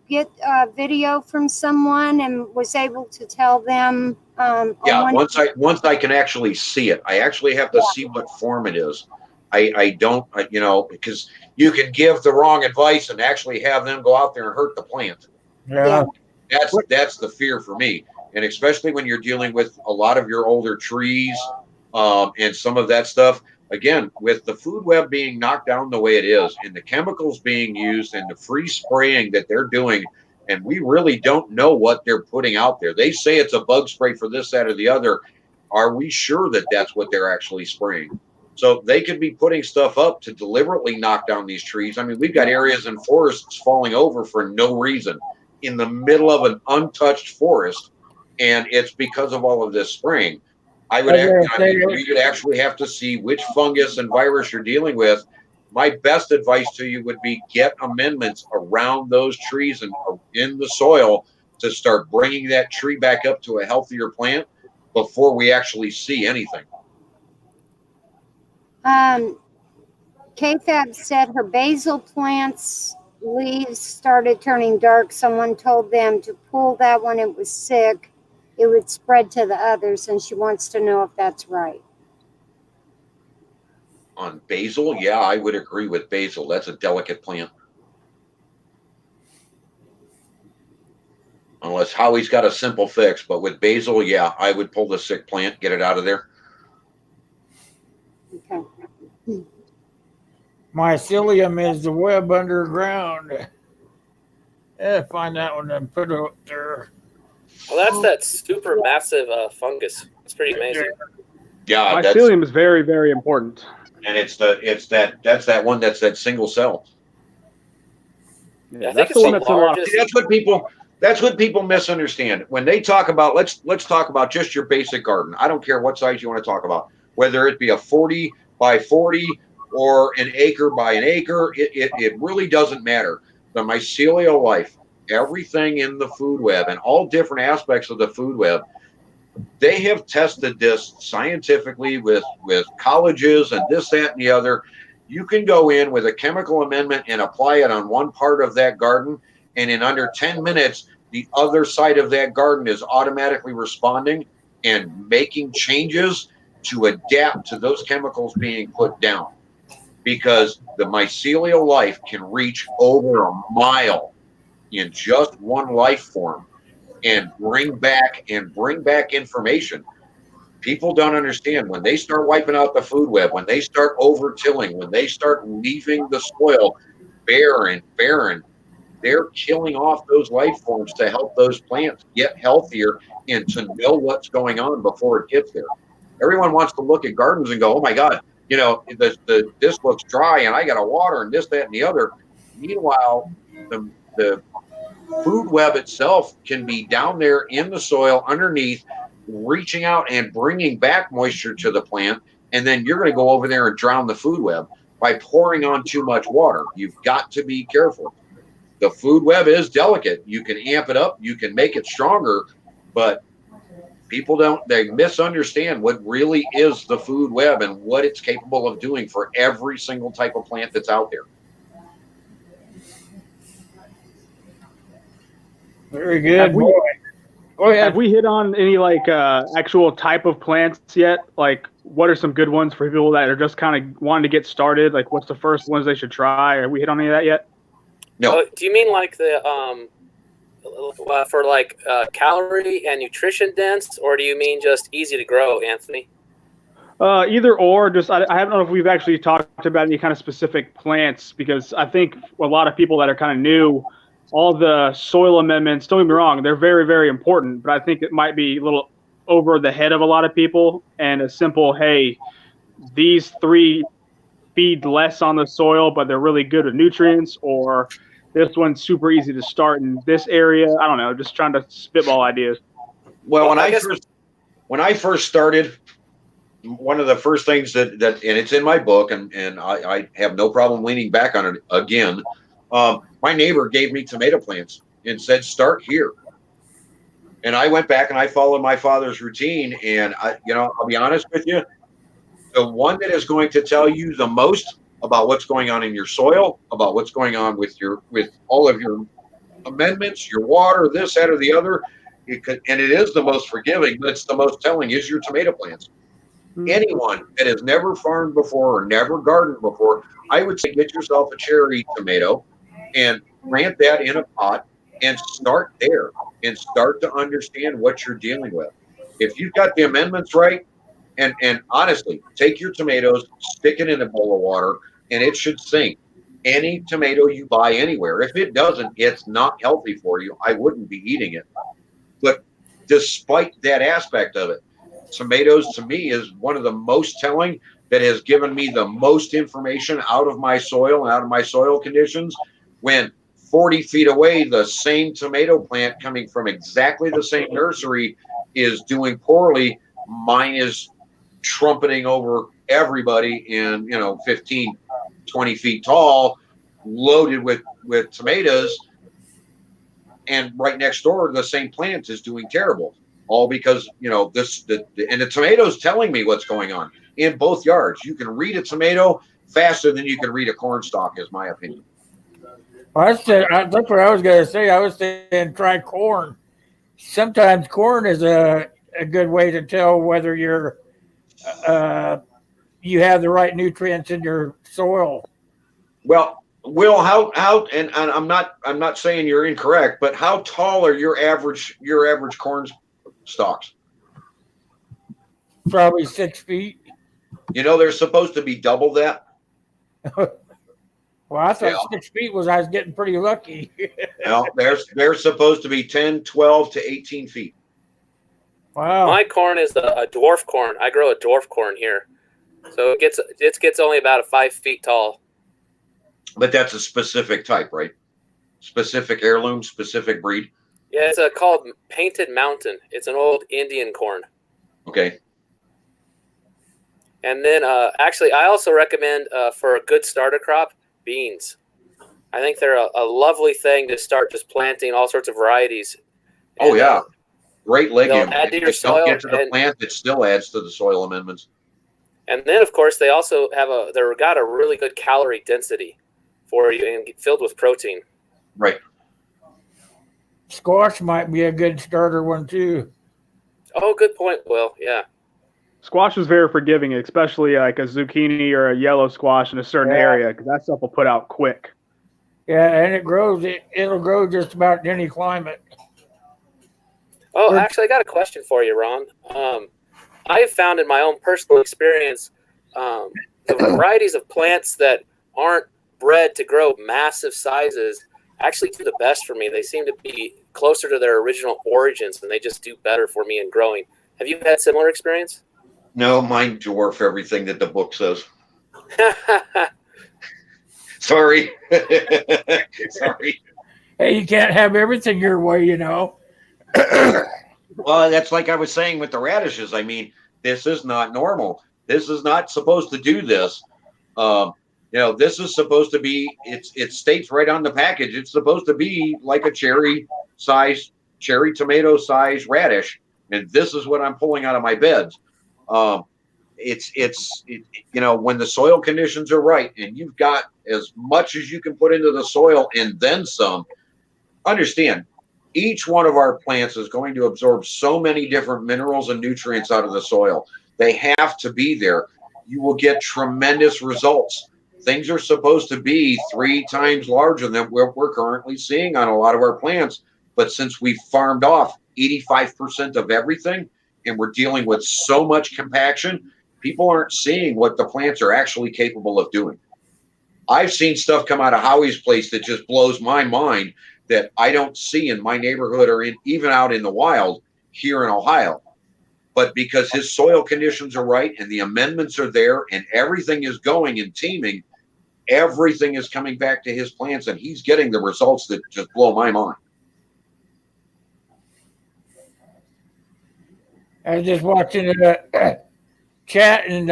get a video from someone and was able to tell them? Yeah, once I can actually see it, I actually have to see what form it is. I don't, because you can give the wrong advice and actually have them go out there and hurt the plant. Yeah. That's the fear for me, and especially when you're dealing with a lot of your older trees, and some of that stuff. Again, with the food web being knocked down the way it is, and the chemicals being used, and the free spraying that they're doing, and we really don't know what they're putting out there. They say it's a bug spray for this, that, or the other. Are we sure that that's what they're actually spraying? So they could be putting stuff up to deliberately knock down these trees. I mean, we've got areas in forests falling over for no reason in the middle of an untouched forest, and it's because of all of this spraying. We would actually have to see which fungus and virus you're dealing with. My best advice to you would be get amendments around those trees and in the soil to start bringing that tree back up to a healthier plant before we actually see anything. KFAB said her basil plant's leaves started turning dark. Someone told them to pull that when it was sick. It would spread to the others, and she wants to know if that's right. On basil, yeah, I would agree with basil. That's a delicate plant. Unless Howie's got a simple fix, but with basil, yeah, I would pull the sick plant, get it out of there. Okay. Mycelium is the web underground. Find that one and put it up there. Well, that's that super massive fungus. It's pretty amazing. Yeah, Mycelium is very, very important. And that's that one that's that single cell. Yeah, I think that's it's the one the that's a lot. largest. That's what people misunderstand when they talk about. Let's talk about just your basic garden. I don't care what size you want to talk about, whether it be a 40 by 40 or an acre by an acre. It really doesn't matter. The mycelial life, everything in the food web, and all different aspects of the food web. They have tested this scientifically with colleges and this, that, and the other. You can go in with a chemical amendment and apply it on one part of that garden, and in under 10 minutes, the other side of that garden is automatically responding and making changes to adapt to those chemicals being put down. Because the mycelial life can reach over a mile in just one life form and bring back information. People don't understand when they start wiping out the food web, when they start over-tilling, when they start leaving the soil bare and barren, they're killing off those life forms to help those plants get healthier and to know what's going on before it gets there. Everyone wants to look at gardens and go, oh my God, this looks dry and I got to water and this, that, and the other. Meanwhile, the food web itself can be down there in the soil underneath, reaching out and bringing back moisture to the plant, and then you're going to go over there and drown the food web. by pouring on too much water. You've got to be careful. The food web is delicate. You can amp it up, you can make it stronger, but people they misunderstand what really is the food web and what it's capable of doing for every single type of plant that's out there. Very good. Go ahead. Have we hit on any like actual type of plants yet? Like, what are some good ones for people that are just kind of wanting to get started? Like, what's the first ones they should try? Have we hit on any of that yet? No. Do you mean like the for like calorie and nutrition dense, or do you mean just easy to grow, Anthony? Either or. Just I don't know if we've actually talked about any kind of specific plants, because I think a lot of people that are kind of new, all the soil amendments, don't get me wrong, they're very, very important, but I think it might be a little over the head of a lot of people. And a simple, hey, these 3 feed less on the soil, but they're really good with nutrients, or this one's super easy to start in this area. I don't know, just trying to spitball ideas. Well, when I first started, one of the first things that and it's in my book, and I have no problem leaning back on it again. My neighbor gave me tomato plants and said, start here. And I went back and I followed my father's routine. And I'll be honest with you, the one that is going to tell you the most about what's going on in your soil, about what's going on with all of your amendments, your water, this, that, or the other, and it is the most forgiving, but it's the most telling, is your tomato plants. Anyone that has never farmed before or never gardened before, I would say get yourself a cherry tomato and plant that in a pot and start there and start to understand what you're dealing with. If you've got the amendments right, and honestly, take your tomatoes, stick it in a bowl of water, and it should sink. Any tomato you buy anywhere, if it doesn't, it's not healthy for you. I wouldn't be eating it. But despite that aspect of it, tomatoes to me is one of the most telling, that has given me the most information out of my soil and out of my soil conditions. When 40 feet away, the same tomato plant coming from exactly the same nursery is doing poorly, mine is trumpeting over everybody in 15, 20 feet tall, loaded with tomatoes, and right next door the same plant is doing terrible, all because the tomatoes telling me what's going on in both yards. You can read a tomato faster than you can read a corn stalk, is my opinion. Well, that's what I was going to say. I was saying try corn. Sometimes corn is a good way to tell whether you have the right nutrients in your soil. Well, Will, how and I'm not saying you're incorrect, but how tall are your average corn stalks? Probably 6 feet. They're supposed to be double that. Well, I thought 6 feet I was getting pretty lucky. No, they're supposed to be 10, 12 to 18 feet. Wow. My corn is a dwarf corn. I grow a dwarf corn here, so it gets only about 5 feet tall. But that's a specific type, right? Specific heirloom, specific breed. Yeah, it's called Painted Mountain. It's an old Indian corn. Okay. And then actually, I also recommend for a good starter crop, beans. I think they're a lovely thing to start just planting all sorts of varieties. Oh, yeah. Great legume. Add to your If you don't soil get to the plant, it still adds to the soil amendments. And then, of course, they also they've got a really good calorie density for you and filled with protein. Right. Squash might be a good starter one, too. Oh, good point, Will. Yeah. Squash is very forgiving, especially like a zucchini or a yellow squash in a certain area, because that stuff will put out quick. Yeah, and it grows. It'll grow just about in any climate. Oh, actually, I got a question for you, Ron. I have found in my own personal experience the varieties of plants that aren't bred to grow massive sizes actually do the best for me. They seem to be closer to their original origins, and they just do better for me in growing. Have you had similar experience? No, mine dwarf everything that the book says. Sorry. Sorry. Hey, you can't have everything your way, Well, that's like I was saying with the radishes. I mean, this is not normal. This is not supposed to do this. You know, this is supposed to be, it states right on the package, it's supposed to be like a cherry tomato size radish. And this is what I'm pulling out of my beds. You know, when the soil conditions are right and you've got as much as you can put into the soil and then some, understand each one of our plants is going to absorb so many different minerals and nutrients out of the soil. They have to be there. You will get tremendous results. Things are supposed to be 3 times larger than what we're currently seeing on a lot of our plants. But since we've farmed off 85% of everything and we're dealing with so much compaction, people aren't seeing what the plants are actually capable of doing. I've seen stuff come out of Howie's place that just blows my mind that I don't see in my neighborhood or even out in the wild here in Ohio. But because his soil conditions are right and the amendments are there and everything is going and teaming, everything is coming back to his plants and he's getting the results that just blow my mind. I was just watching the chat, and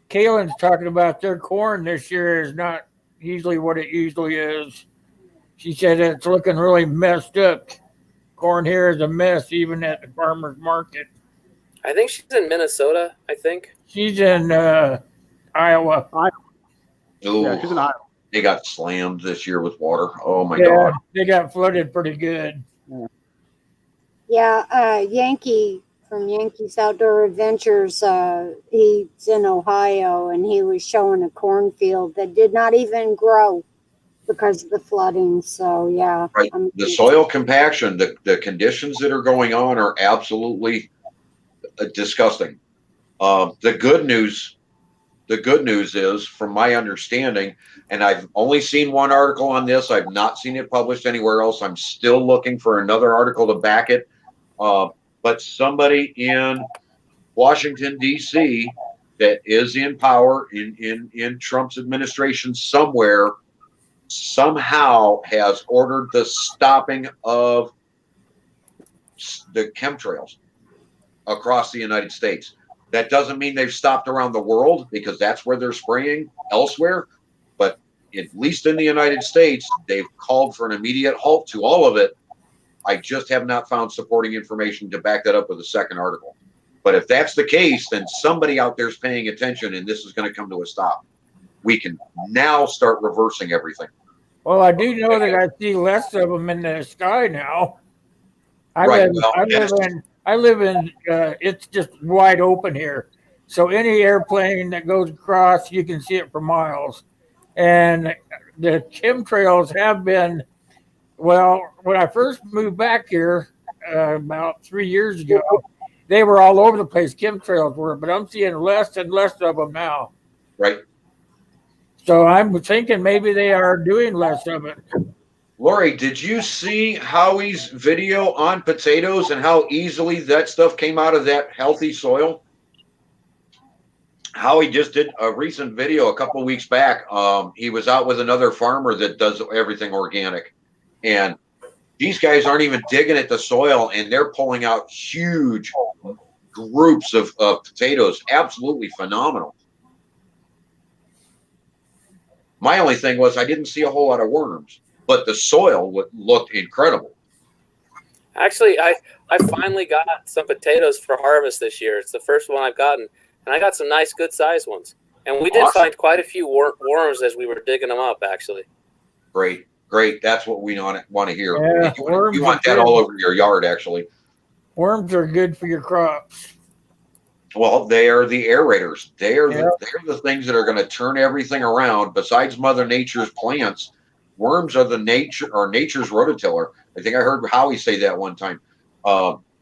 Kaylin's talking about their corn this year is not usually what it usually is. She said it's looking really messed up. Corn here is a mess, even at the farmer's market. I think she's in Minnesota, I think. She's in Iowa. Ooh, Yeah, she's an Iowa. they got slammed this year with water. Oh my Yeah, God. they got flooded pretty good. Yeah, Yankee from Yankees Outdoor Adventures, he's in Ohio, and he was showing a cornfield that did not even grow because of the flooding. So, yeah. Right. The soil compaction, the conditions that are going on are absolutely disgusting. The good news is, from my understanding, and I've only seen one article on this, I've not seen it published anywhere else. I'm still looking for another article to back it. But somebody in Washington, D.C., that is in power in Trump's administration somewhere, somehow has ordered the stopping of the chemtrails across the United States. That doesn't mean they've stopped around the world, because that's where they're spraying elsewhere. But at least in the United States, they've called for an immediate halt to all of it. I just have not found supporting information to back that up with a second article. But if that's the case, then somebody out there is paying attention, and this is going to come to a stop. We can now start reversing everything. Well, I do know that I see less of them in the sky now. I live in. It's just wide open here, so any airplane that goes across, you can see it for miles. And the chemtrails have been. Well, when I first moved back here about 3 years ago, they were all over the place. Chemtrails were, but I'm seeing less and less of them now. Right. So I'm thinking maybe they are doing less of it. Lori, did you see Howie's video on potatoes and how easily that stuff came out of that healthy soil? Howie just did a recent video a couple of weeks back. He was out with another farmer that does everything organic. And these guys aren't even digging at the soil, and they're pulling out huge groups of potatoes. Absolutely phenomenal. My only thing was I didn't see a whole lot of worms, but the soil looked incredible. Actually, I finally got some potatoes for harvest this year. It's the first one I've gotten, and I got some nice, good-sized ones. And we did find quite a few worms as we were digging them up, actually. Great. That's what we want to hear. Yeah, you want that all over your yard, actually. Worms are good for your crops. Well, they are the aerators. They're the things that are going to turn everything around. Besides Mother Nature's plants, worms are nature's rototiller. I think I heard Howie say that one time.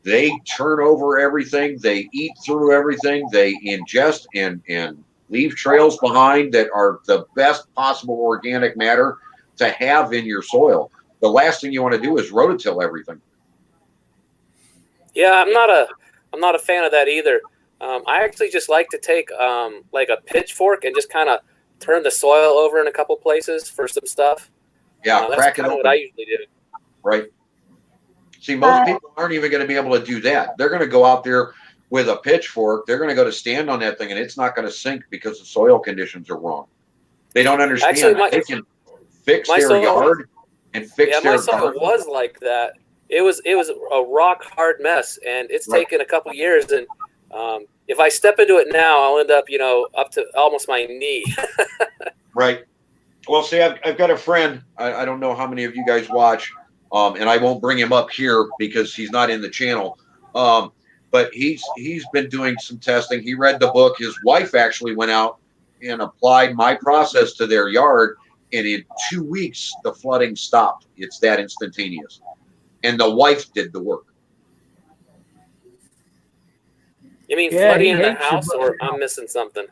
They turn over everything. They eat through everything. They ingest and leave trails behind that are the best possible organic matter to have in your soil. The last thing you want to do is rototill everything. Yeah, I'm not a fan of that either. I actually just like to take like a pitchfork and just kind of turn the soil over in a couple places for some stuff. Yeah, that's kind of what I usually do. Right. See, most people aren't even going to be able to do that. They're going to go out there with a pitchfork. They're going to go to stand on that thing, and it's not going to sink because the soil conditions are wrong. They don't understand Actually, that they can fix my their soil- yard and fix Yeah, their my soil garden. was like that. It was a rock hard mess, and it's Right. taken a couple years. And if I step into it now, I'll end up, up to almost my knee. Right. Well, see, I've got a friend. I don't know how many of you guys watch, and I won't bring him up here because he's not in the channel. But he's been doing some testing. He read the book. His wife actually went out and applied my process to their yard, and in 2 weeks the flooding stopped. It's that instantaneous, and the wife did the work. You mean Yeah, flooding he in the hates your house, or book. I'm missing something?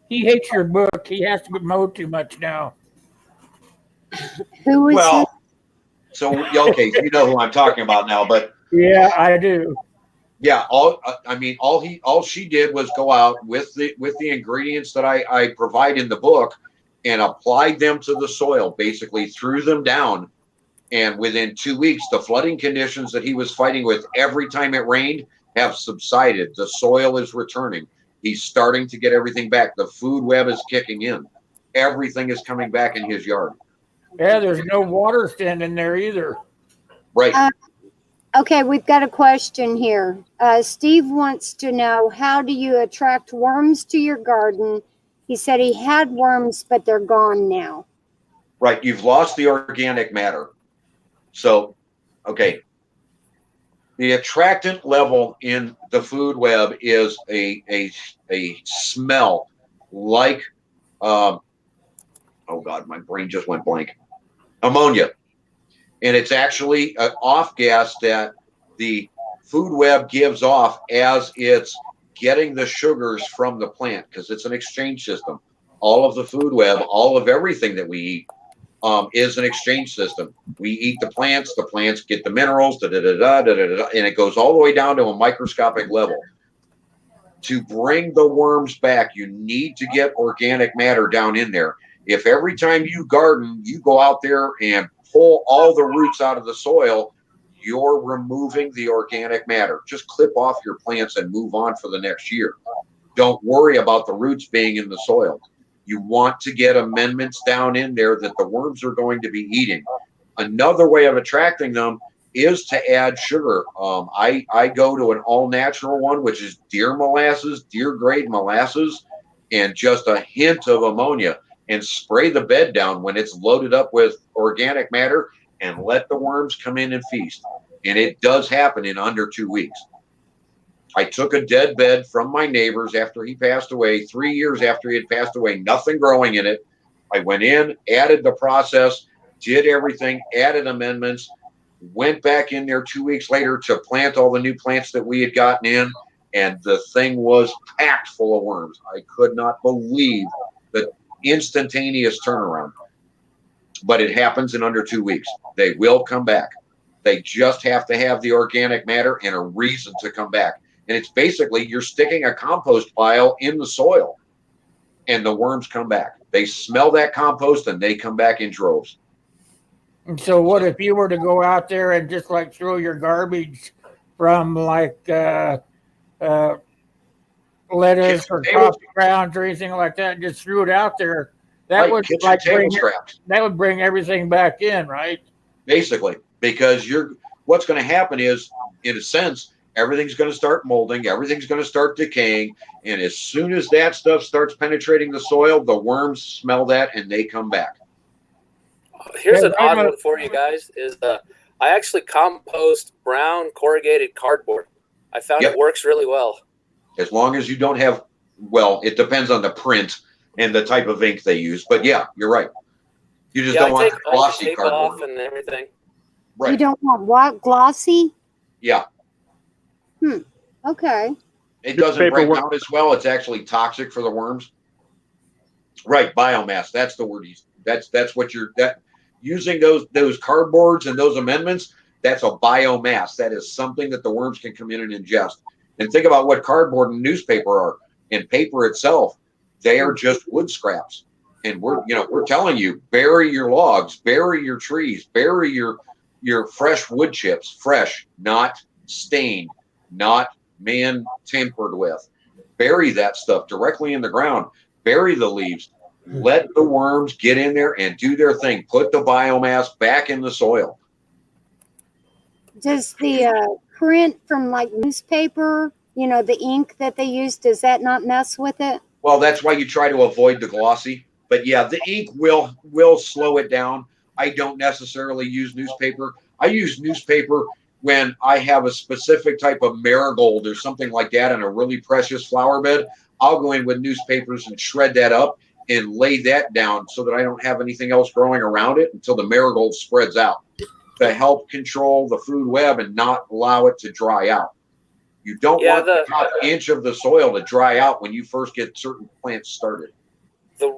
He hates your book. He has to mow too much now. Who is Well, so okay, you know who I'm talking about now, but Yeah, I do. yeah, all she did was go out with the ingredients that I provide in the book and applied them to the soil, basically threw them down, and within 2 weeks the flooding conditions that he was fighting with every time it rained have subsided. The soil is returning. He's starting to get everything back. The food web is kicking in. Everything is coming back in his yard. Yeah, there's no water standing there either. Right. Okay, we've got a question here. Steve wants to know, how do you attract worms to your garden? He said he had worms, but they're gone now. Right. You've lost the organic matter. So, okay. The attractant level in the food web is a smell like, oh God, my brain just went blank. Ammonia. And it's actually an off gas that the food web gives off as it's getting the sugars from the plant, because it's an exchange system. All of the food web, all of everything that we eat is an exchange system. We eat the plants get the minerals, and it goes all the way down to a microscopic level. To bring the worms back, you need to get organic matter down in there. If every time you garden, you go out there and pull all the roots out of the soil, you're removing the organic matter. Just clip off your plants and move on for the next year. Don't worry about the roots being in the soil. You want to get amendments down in there that the worms are going to be eating. Another way of attracting them is to add sugar. I go to an all-natural one, which is deer molasses, deer grade molasses, and just a hint of ammonia, and spray the bed down when it's loaded up with organic matter, and let the worms come in and feast. And it does happen in under 2 weeks. I took a dead bed from my neighbors after he passed away, 3 years after he had passed away, nothing growing in it. I went in, added the process, did everything, added amendments, went back in there 2 weeks later to plant all the new plants that we had gotten in, and the thing was packed full of worms. I could not believe the instantaneous turnaround. But it happens in under 2 weeks. They will come back. They just have to have the organic matter and a reason to come back. And it's basically you're sticking a compost pile in the soil, and the worms come back. They smell that compost and they come back in droves. And so what if you were to go out there and just like throw your garbage from like lettuce or coffee grounds or anything like that, and just threw it out there? That Right, would kitchen like table scraps. that would bring everything back in, right? Basically, because what's going to happen is, in a sense, everything's going to start molding, everything's going to start decaying, and as soon as that stuff starts penetrating the soil, the worms smell that and they come back. Here's an odd one for you guys: is I actually compost brown corrugated cardboard. I found it works really well. As long as you don't have, well, it depends on the print and the type of ink they use, but yeah, you're right. You just don't want glossy cardboard off and everything. Right. You don't want what? Glossy? Yeah. Okay. It doesn't break down as well. It's actually toxic for the worms. Right. Biomass. That's the word. That's what using those cardboards and those amendments. That's a biomass. That is something that the worms can come in and ingest. And think about what cardboard and newspaper are. And paper itself, they are just wood scraps. And we're telling you, bury your logs, bury your trees, bury your fresh wood chips, fresh, not stained, not man tampered with. Bury that stuff directly in the ground. Bury the leaves. Let the worms get in there and do their thing. Put the biomass back in the soil. Does the print from like newspaper, the ink that they use, does that not mess with it? Well, that's why you try to avoid the glossy. But yeah, the ink will slow it down. I don't necessarily use newspaper. I use newspaper when I have a specific type of marigold or something like that in a really precious flower bed. I'll go in with newspapers and shred that up and lay that down so that I don't have anything else growing around it until the marigold spreads out to help control the food web and not allow it to dry out. You don't want the top inch of the soil to dry out when you first get certain plants started. The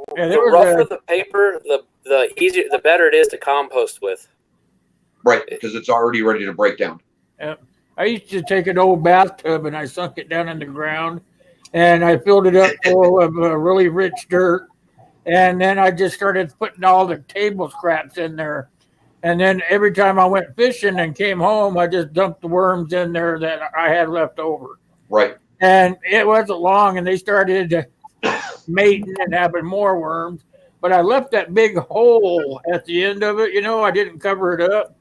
rougher the paper, the easier, the better it is to compost with. Right, because it's already ready to break down. I used to take an old bathtub and I sunk it down in the ground, and I filled it up full of really rich dirt, and then I just started putting all the table scraps in there. And then every time I went fishing and came home, I just dumped the worms in there that I had left over. Right. And it wasn't long, and they started mating and having more worms. But I left that big hole at the end of it. I didn't cover it up.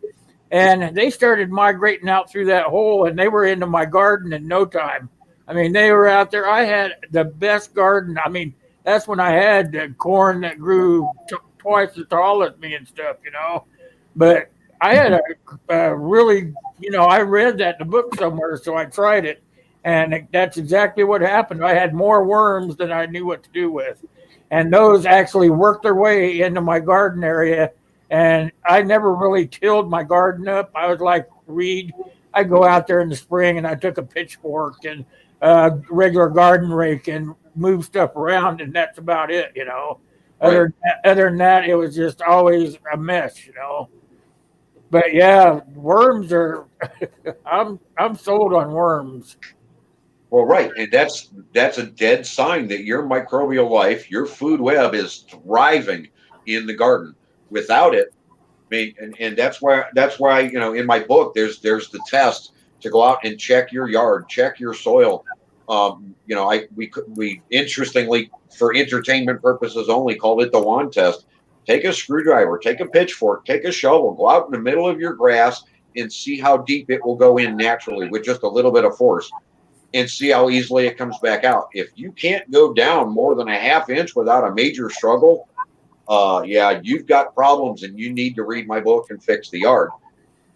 And they started migrating out through that hole, and they were into my garden in no time. I mean, they were out there. I had the best garden. I mean, that's when I had the corn that grew twice as tall as me and stuff, But I had a really, I read that in a book somewhere, so I tried it. And that's exactly what happened. I had more worms than I knew what to do with. And those actually worked their way into my garden area. And I never really tilled my garden up. I was like Reed. I go out there in the spring and I took a pitchfork and regular garden rake and move stuff around, and that's about it, Other than that, it was just always a mess, But yeah, worms are. I'm sold on worms. Well, right, and that's a dead sign that your microbial life, your food web, is thriving in the garden. Without it, I mean, and that's why in my book there's the test to go out and check your yard, check your soil. We interestingly, for entertainment purposes only, called it the wand test. Take a screwdriver, take a pitchfork, take a shovel, go out in the middle of your grass and see how deep it will go in naturally with just a little bit of force, and see how easily it comes back out. If you can't go down more than a half inch without a major struggle, you've got problems, and you need to read my book and fix the yard.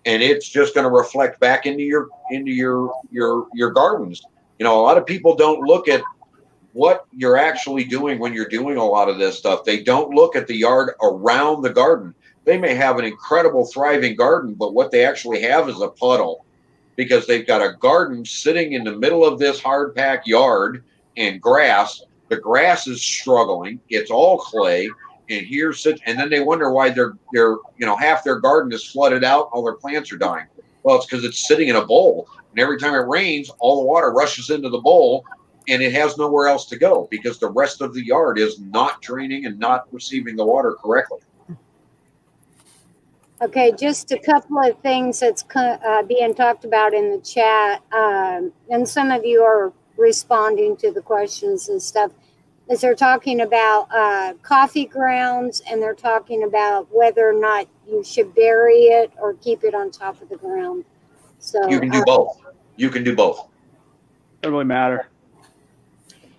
And it's just going to reflect back into your gardens. A lot of people don't look at what you're actually doing when you're doing a lot of this stuff. They don't look at the yard around the garden. They may have an incredible thriving garden, but what they actually have is a puddle, because they've got a garden sitting in the middle of this hard packed yard and grass. The grass is struggling. It's all clay. And then they wonder why they're half their garden is flooded out, all their plants are dying. Well, it's because it's sitting in a bowl, and every time it rains, all the water rushes into the bowl, and it has nowhere else to go because the rest of the yard is not draining and not receiving the water correctly. Okay, just a couple of things that's being talked about in the chat, and some of you are responding to the questions and stuff. Is they're talking about coffee grounds, and they're talking about whether or not you should bury it or keep it on top of the ground. So you can do both. You can do both. Doesn't really matter.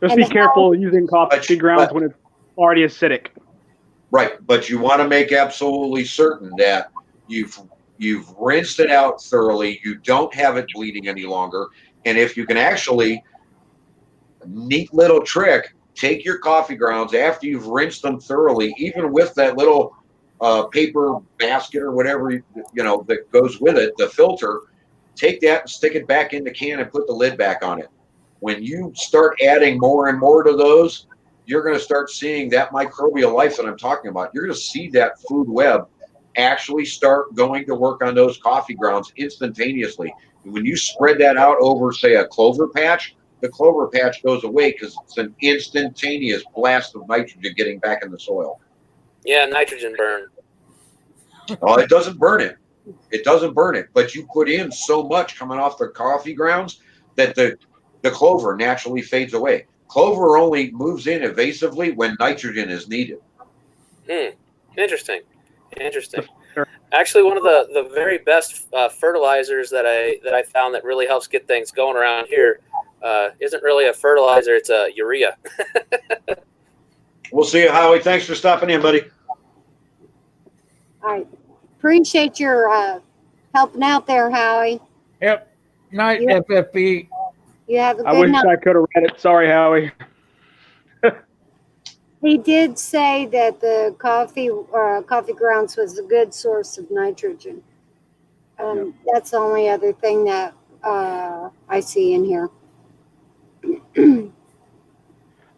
Just be careful using coffee grounds when it's already acidic. Right, but you want to make absolutely certain that you've rinsed it out thoroughly. You don't have it bleeding any longer, and if you can actually, neat little trick. Take your coffee grounds after you've rinsed them thoroughly, even with that little paper basket or whatever that goes with it, the filter. Take that and stick it back in the can and put the lid back on it. When you start adding more and more to those, you're going to start seeing that microbial life that I'm talking about. You're going to see that food web actually start going to work on those coffee grounds instantaneously. And when you spread that out over, say, a clover patch, the clover patch goes away because it's an instantaneous blast of nitrogen getting back in the soil. Yeah, nitrogen burn. Oh, it doesn't burn it. It doesn't burn it, but you put in so much coming off the coffee grounds that the clover naturally fades away. Clover only moves in evasively when nitrogen is needed. Interesting. Actually, one of the very best fertilizers that I found that really helps get things going around here isn't really a fertilizer; it's a urea. We'll see you, Howie. Thanks for stopping in, buddy. I appreciate your helping out there, Howie. Yep. Night, Yeah. FFP. You have a I good wish night. I could have read it. Sorry, Howie. He did say that the coffee grounds was a good source of nitrogen. That's the only other thing that I see in here.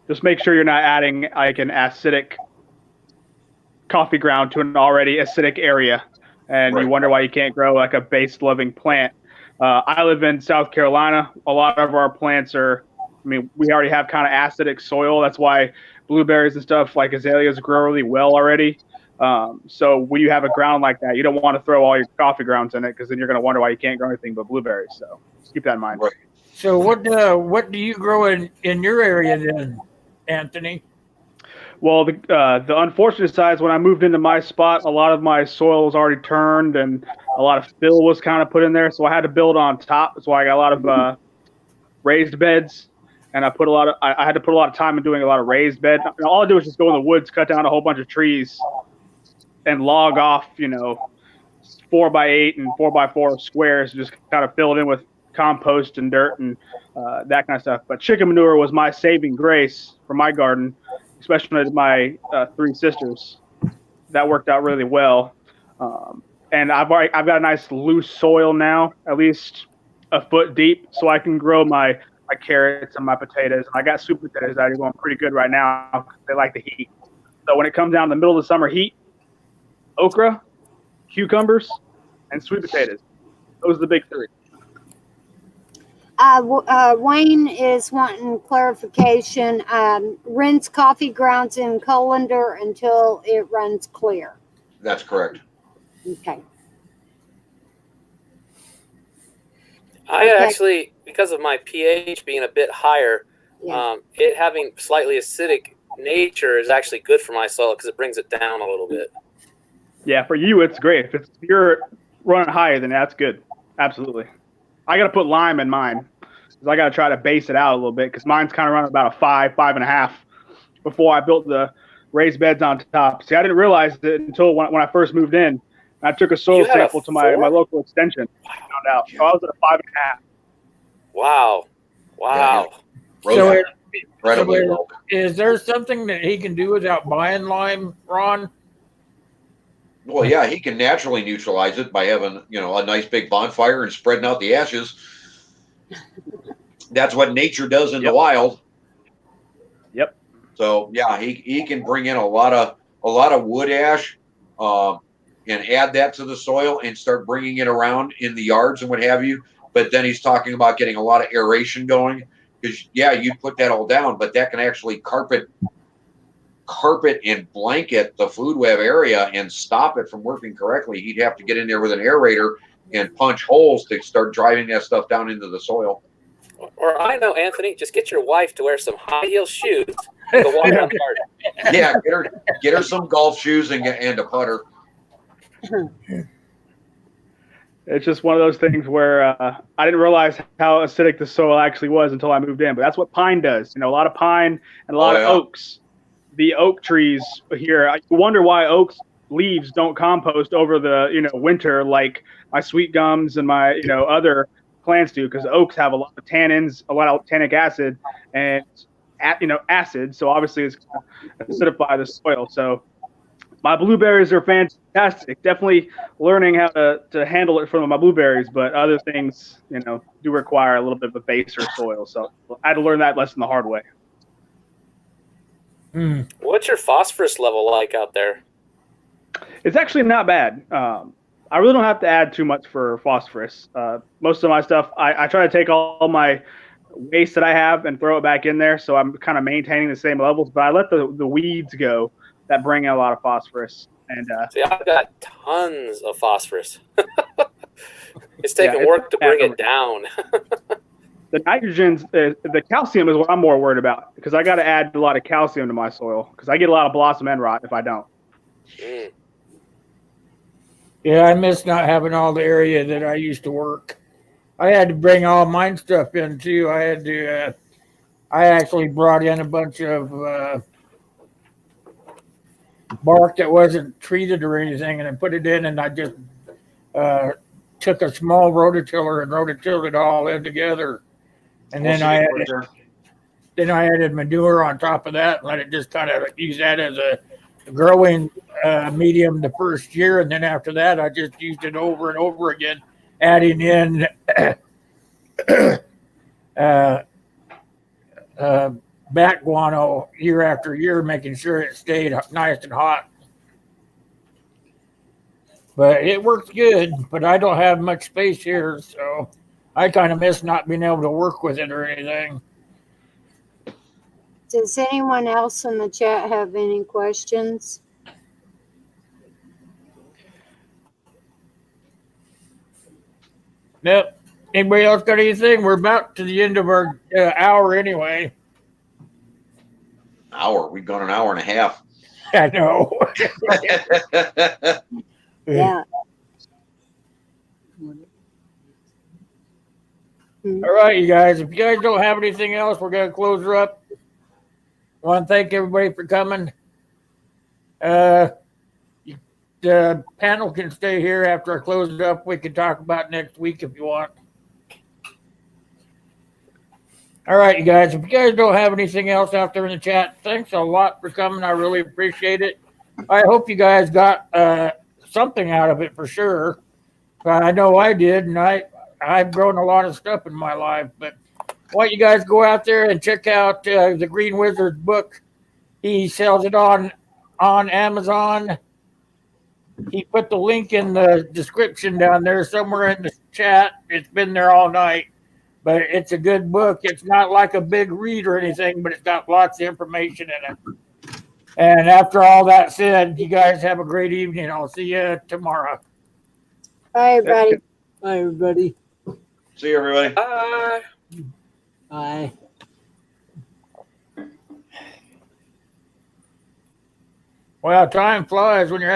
Just make sure you're not adding like an acidic coffee ground to an already acidic area, and Right. you wonder why you can't grow like a base-loving plant. I live in South Carolina. A lot of our plants are, we already have kind of acidic soil. That's why blueberries and stuff like azaleas grow really well already. So when you have a ground like that, you don't want to throw all your coffee grounds in it because then you're going to wonder why you can't grow anything but blueberries. So keep that in mind. Right. So what do you grow in your area then, Anthony? Well, the unfortunate side is when I moved into my spot, a lot of my soil was already turned and a lot of fill was kind of put in there. So I had to build on top. That's why I got a lot of raised beds. And I had to put a lot of time in doing a lot of raised bed. All I do is just go in the woods, cut down a whole bunch of trees and log off, 4x8 and 4x4 squares, and just kind of fill it in with compost and dirt and that kind of stuff. But chicken manure was my saving grace for my garden, especially with my 3 sisters. That worked out really well. And I've got a nice loose soil now, at least a foot deep, so I can grow my carrots and my potatoes. And I got sweet potatoes that are going pretty good right now because they like the heat. So when it comes down to the middle of the summer heat, okra, cucumbers, and sweet potatoes. Those are the big 3. Wayne is wanting clarification. Rinse coffee grounds in colander until it runs clear. That's correct. Okay. I Okay. actually, because of my pH being a bit higher, Yeah. it having slightly acidic nature is actually good for my soil because it brings it down a little bit. Yeah, for you, it's great. If you're running higher, then that's good. Absolutely. I got to put lime in mine because I got to try to base it out a little bit because mine's kind of running about a 5.5 before I built the raised beds on top. See, I didn't realize it until when I first moved in. I took a soil You had a sample to my 4? local extension. I found out. So I was at a 5.5. Wow. So Rose, incredibly well. is there something that he can do without buying lime, Ron? Well, yeah, he can naturally neutralize it by having, a nice big bonfire and spreading out the ashes. That's what nature does in the wild. Yep. So yeah, he can bring in a lot of wood ash, and add that to the soil and start bringing it around in the yards and what have you. But then he's talking about getting a lot of aeration going because you'd put that all down, but that can actually carpet and blanket the food web area and stop it from working correctly. He'd have to get in there with an aerator and punch holes to start driving that stuff down into the soil. Or I know, Anthony, just get your wife to wear some high heel shoes and go walk around the garden. Yeah, get her some golf shoes and a putter. It's just one of those things where I didn't realize how acidic the soil actually was until I moved in. But that's what pine does. A lot of pine and a lot of oaks. The oak trees here, I wonder why oaks leaves don't compost over the winter like my sweet gums and my other plants do, because oaks have a lot of tannins, a lot of tannic acid, and acid. So obviously it's going to acidify the soil. So my blueberries are fantastic. Definitely learning how to handle it from my blueberries, but other things do require a little bit of a baser soil. So I had to learn that lesson the hard way. What's your phosphorus level like out there? It's actually not bad. I really don't have to add too much for phosphorus. Most of my stuff, I try to take all my waste that I have and throw it back in there, so I'm kind of maintaining the same levels, but I let the weeds go that bring in a lot of phosphorus. And see, I've got tons of phosphorus. It's taking work to bring it down. The nitrogen's the calcium is what I'm more worried about because I got to add a lot of calcium to my soil because I get a lot of blossom end rot if I don't. Mm. Yeah, I miss not having all the area that I used to work. I had to bring all mine stuff in too. I had to. I actually brought in a bunch of bark that wasn't treated or anything, and I put it in, and I just uh, took a small rototiller and rototilled it all in together, and We'll then see I it added, right there. then I added manure on top of that, and let it just kind of use that as a growing medium the first year, and then after that, I just used it over and over again, adding in uh, bat guano year after year, making sure it stayed nice and hot. But it works good, but I don't have much space here, so I kind of miss not being able to work with it or anything. Does anyone else in the chat have any questions? Yep. Anybody else got anything? We're about to the end of our hour anyway. Hour. We've gone an hour and a half. I know. Yeah. All right, you guys. If you guys don't have anything else, we're going to close her up. I want to thank everybody for coming. The panel can stay here after I close it up. We can talk about next week if you want. All right, you guys. If you guys don't have anything else out there in the chat, thanks a lot for coming. I really appreciate it. I hope you guys got something out of it for sure. I know I did, and I've grown a lot of stuff in my life. But why don't you guys go out there and check out the Green Wizard's book? He sells it on Amazon. He put the link in the description down there somewhere in the chat. It's been there all night, but it's a good book. It's not like a big read or anything, but it's got lots of information in it. And after all that said, you guys have a great evening. I'll see you tomorrow. Bye, everybody. Bye, everybody. See you, everybody. Bye. Bye. Well, time flies when you're